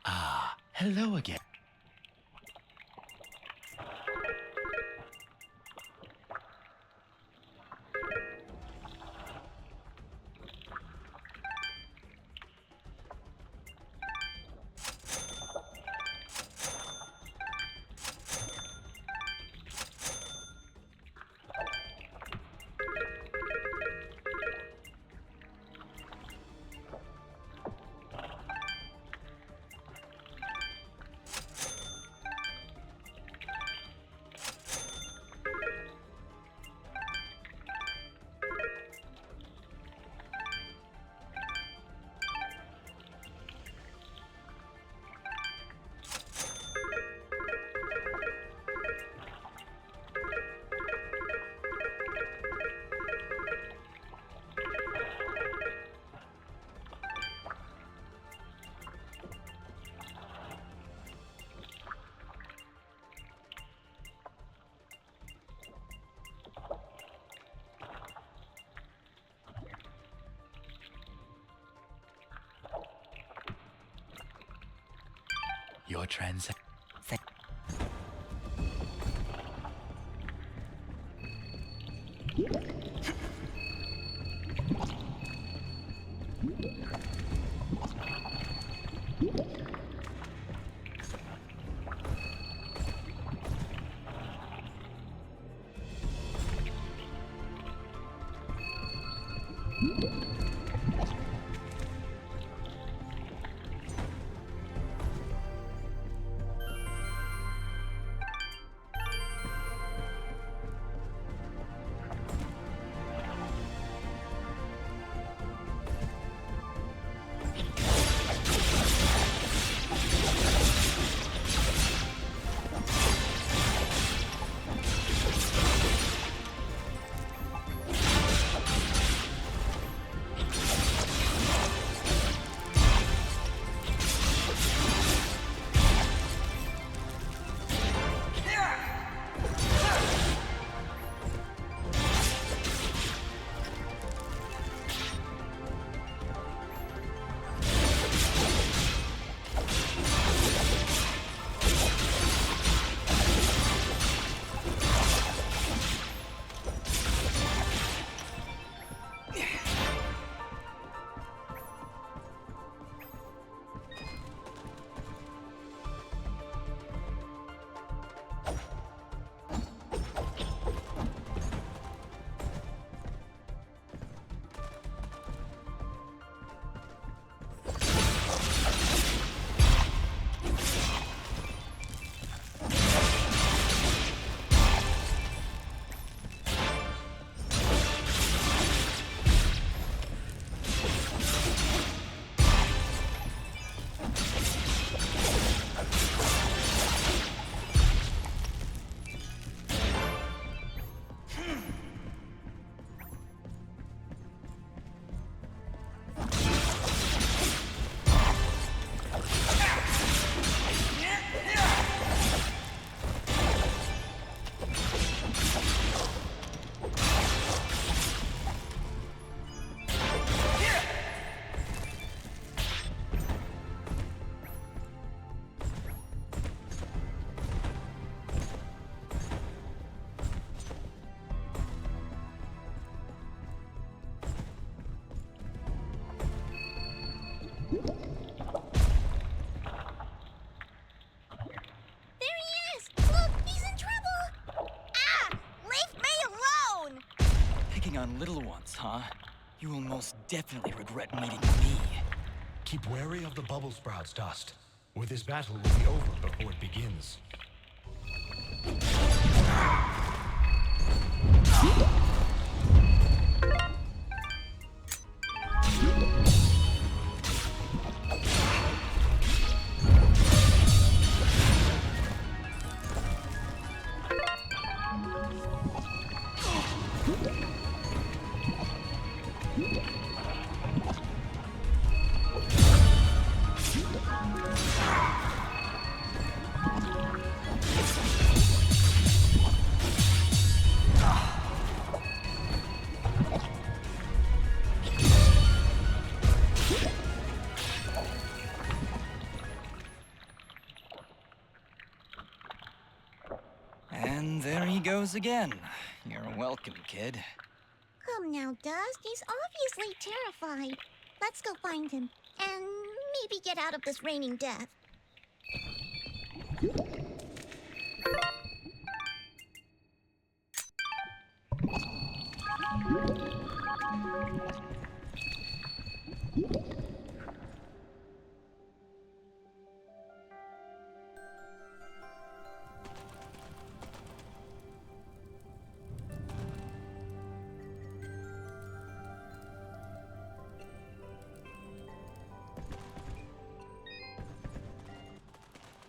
Ah, hello again. Your transaction. You will most definitely regret meeting me. Keep wary of the bubble sprouts, Dust. Or this battle will be over before it begins. And there he goes again. You're welcome, kid. Come now, Dust. He's obviously terrified. Let's go find him. And maybe get out of this raining death.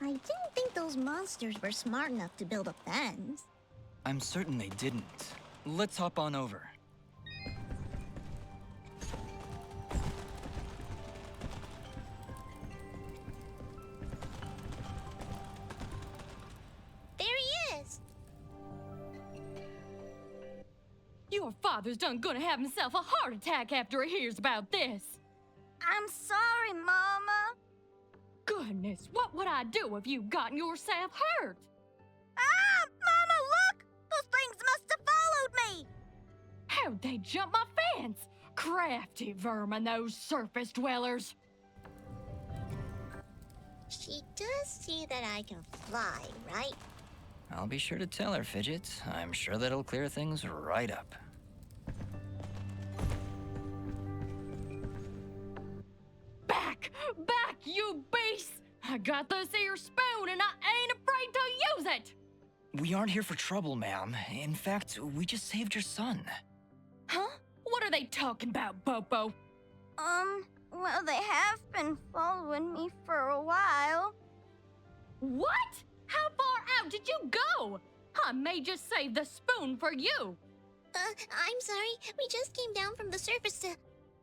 I didn't think those monsters were smart enough to build a fence. I'm certain they didn't. Let's hop on over. There he is! Your father's done gonna have himself a heart attack after he hears about this. I'm sorry, Mama. Goodness, what would I do if you gotten yourself hurt? Ah! Mama, look! Those things must have followed me! How'd they jump my fence? Crafty vermin, those surface dwellers. She does see that I can fly, right? I'll be sure to tell her, Fidget. I'm sure that'll clear things right up. Back, you beast! I got this here spoon and I ain't afraid to use it! We aren't here for trouble, ma'am. In fact, we just saved your son. Huh? What are they talking about, Bobo? Well, they have been following me for a while. What? How far out did you go? I may just save the spoon for you. I'm sorry. We just came down from the surface to...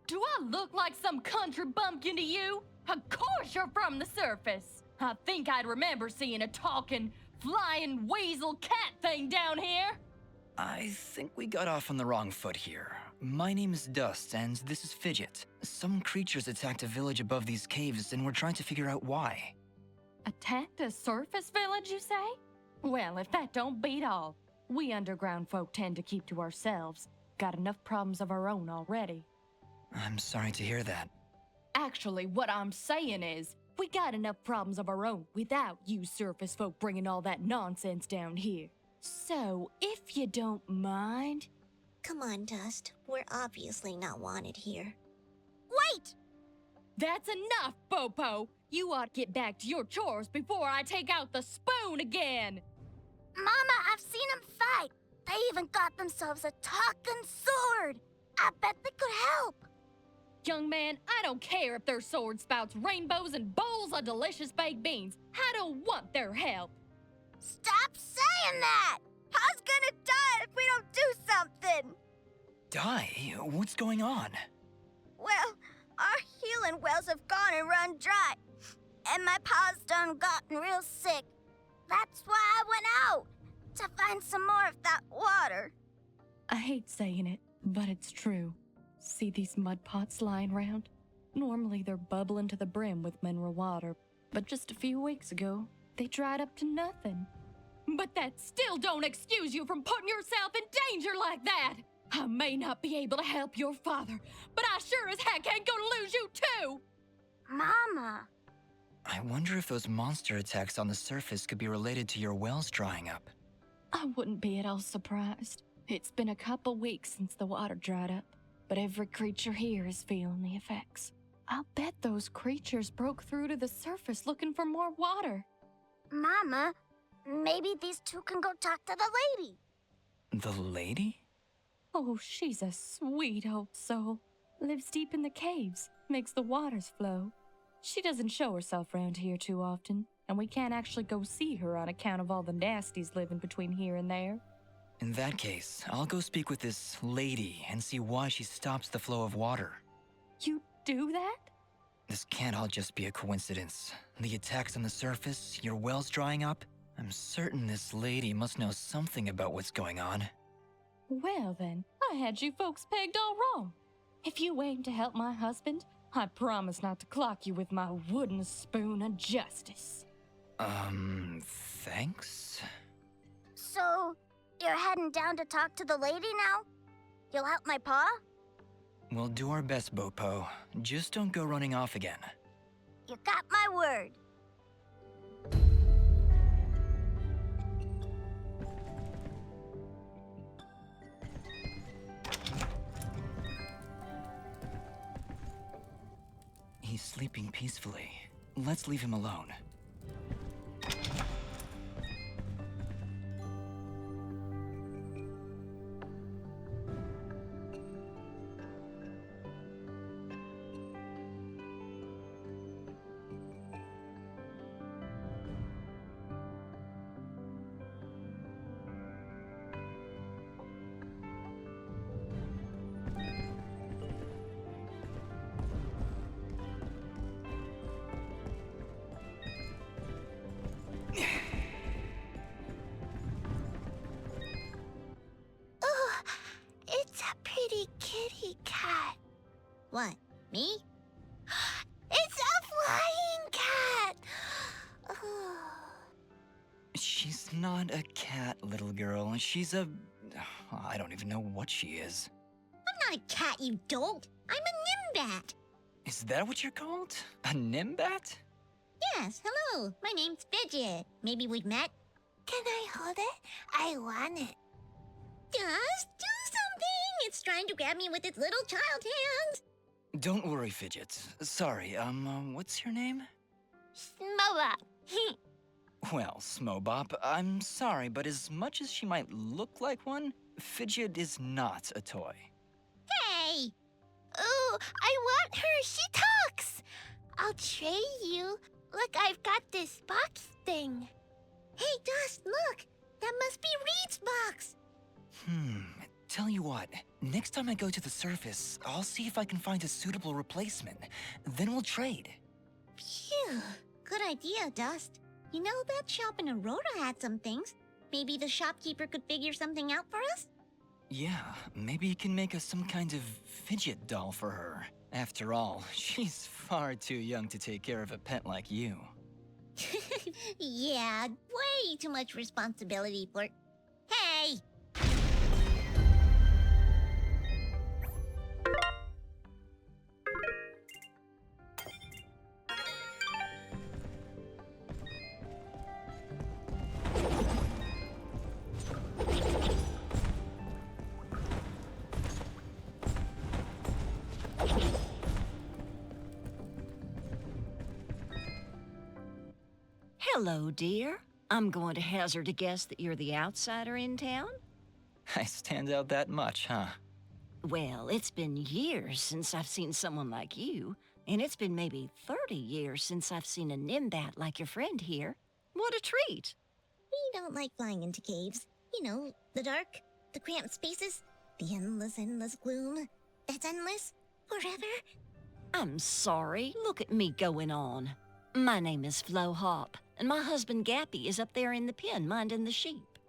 Do I look like some country bumpkin to you? Of course you're from the surface. I think I'd remember seeing a talking, flying weasel cat thing down here. I think we got off on the wrong foot here. My name is Dust, and this is Fidget. Some creatures attacked a village above these caves, and we're trying to figure out why. Attacked a surface village, you say? Well, if that don't beat all. We underground folk tend to keep to ourselves. Got enough problems of our own already. I'm sorry to hear that. Actually, what I'm saying is, we got enough problems of our own without you surface folk bringing all that nonsense down here. So, if you don't mind... Come on, Dust. We're obviously not wanted here. Wait! That's enough, Bopo! You ought to get back to your chores before I take out the spoon again! Mama, I've seen them fight. They even got themselves a talking sword. I bet they could help. Young man, I don't care if their sword spouts rainbows and bowls of delicious baked beans. I don't want their help. Stop saying that! Pa's gonna die if we don't do something! Die? What's going on? Well, our healing wells have gone and run dry. And my pa's done gotten real sick. That's why I went out, to find some more of that water. I hate saying it, but it's true. See these mud pots lying around? Normally they're bubbling to the brim with mineral water, but just a few weeks ago, they dried up to nothing. But that still don't excuse you from putting yourself in danger like that! I may not be able to help your father, but I sure as heck ain't gonna lose you too! Mama! I wonder if those monster attacks on the surface could be related to your wells drying up. I wouldn't be at all surprised. It's been a couple weeks since the water dried up. but every creature here is feeling the effects. I'll bet those creatures broke through to the surface looking for more water. Mama, maybe these two can go talk to the lady. The lady? Oh, she's a sweet old soul. Lives deep in the caves, makes the waters flow. She doesn't show herself around here too often, and we can't actually go see her on account of all the nasties living between here and there. In that case, I'll go speak with this lady and see why she stops the flow of water. You do that? This can't all just be a coincidence. The attacks on the surface, your wells drying up. I'm certain this lady must know something about what's going on. Well then, I had you folks pegged all wrong. If you aim to help my husband, I promise not to clock you with my wooden spoon of justice. Thanks? So, you're heading down to talk to the lady now? You'll help my pa? We'll do our best, Bopo. Just don't go running off again. You got my word. He's sleeping peacefully. Let's leave him alone. It's a pretty kitty cat. What, me? It's a flying cat! She's not a cat, little girl. She's a... I don't even know what she is. I'm not a cat, you dolt. I'm a nimbat. Is that what you're called? A nimbat? Yes, hello. My name's Fidget. Maybe we've met? Can I hold it? I want it. Just do something. It's trying to grab me with its little child hands. Don't worry, Fidget. Sorry, what's your name? Smoba. Well, Smobop, I'm sorry, but as much as she might look like one, Fidget is not a toy. Hey! Ooh, I want her. She talks. I'll trade you. Look, I've got this box thing. Hey, Dust, look. That must be Reed's box. Tell you what, next time I go to the surface, I'll see if I can find a suitable replacement. Then we'll trade. Phew. Good idea, Dust. You know, that shop in Aurora had some things. Maybe the shopkeeper could figure something out for us? Yeah, maybe you can make us some kind of fidget doll for her. After all, she's far too young to take care of a pet like you. Yeah, way too much responsibility for... Hey! Hello, dear. I'm going to hazard a guess that you're the outsider in town? I stand out that much, huh? Well, it's been years since I've seen someone like you, and it's been maybe 30 years since I've seen a nimbat like your friend here. What a treat! We don't like flying into caves. You know, the dark, the cramped spaces, the endless gloom. That's endless, forever. I'm sorry. Look at me going on. My name is Flo Hop, and my husband Gappy is up there in the pen minding the sheep.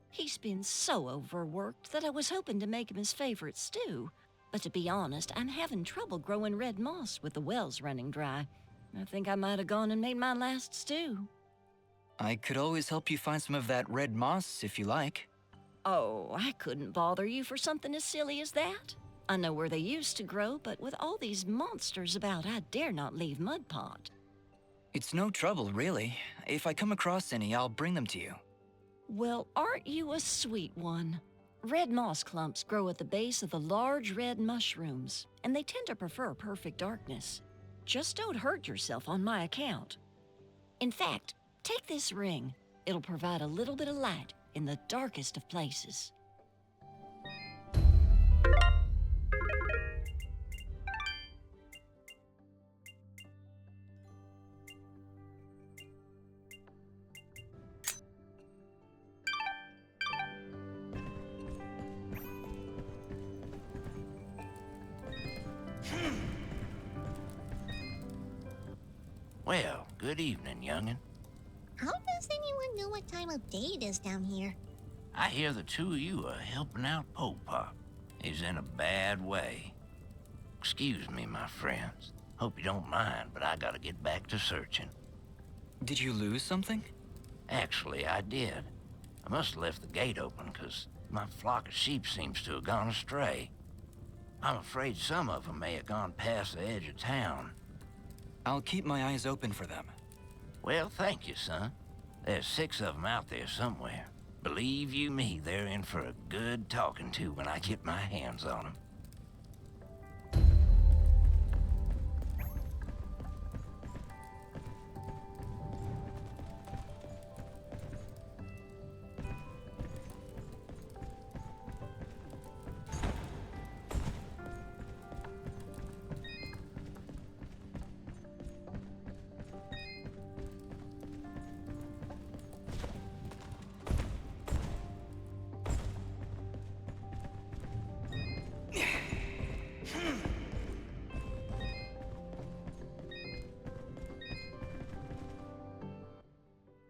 He's been so overworked that I was hoping to make him his favorite stew. But to be honest, I'm having trouble growing red moss with the wells running dry. I think I might have gone and made my last stew. I could always help you find some of that red moss if you like. Oh, I couldn't bother you for something as silly as that. I know where they used to grow, but with all these monsters about, I dare not leave Mudpot. It's no trouble, really. If I come across any, I'll bring them to you. Well, aren't you a sweet one? Red moss clumps grow at the base of the large red mushrooms, and they tend to prefer perfect darkness. Just don't hurt yourself on my account. In fact, take this ring. It'll provide a little bit of light in the darkest of places. Well, good evening, youngin'. How does anyone know what time of day it is down here? I hear the two of you are helping out Pop. He's in a bad way. Excuse me, my friends. Hope you don't mind, but I gotta get back to searching. Did you lose something? Actually, I did. I must have left the gate open, 'cause my flock of sheep seems to have gone astray. I'm afraid some of them may have gone past the edge of town. I'll keep my eyes open for them. Well, thank you, son. There's 6 of them out there somewhere. Believe you me, they're in for a good talking to when I get my hands on them.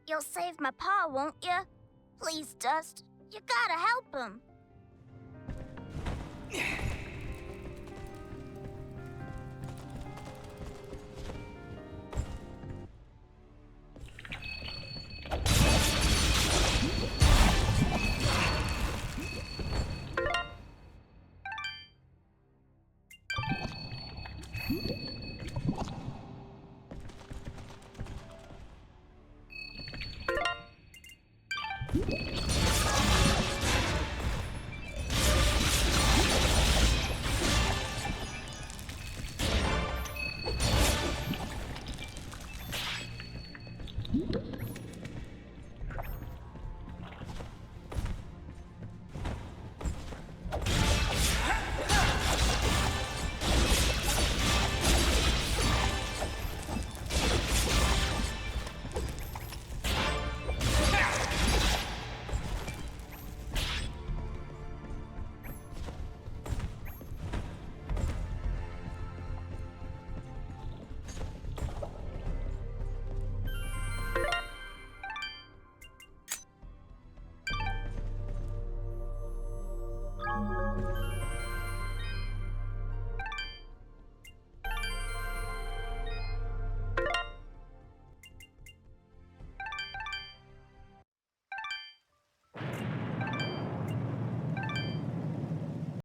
You'll save my pa, won't you? Please, Dust. You gotta help him.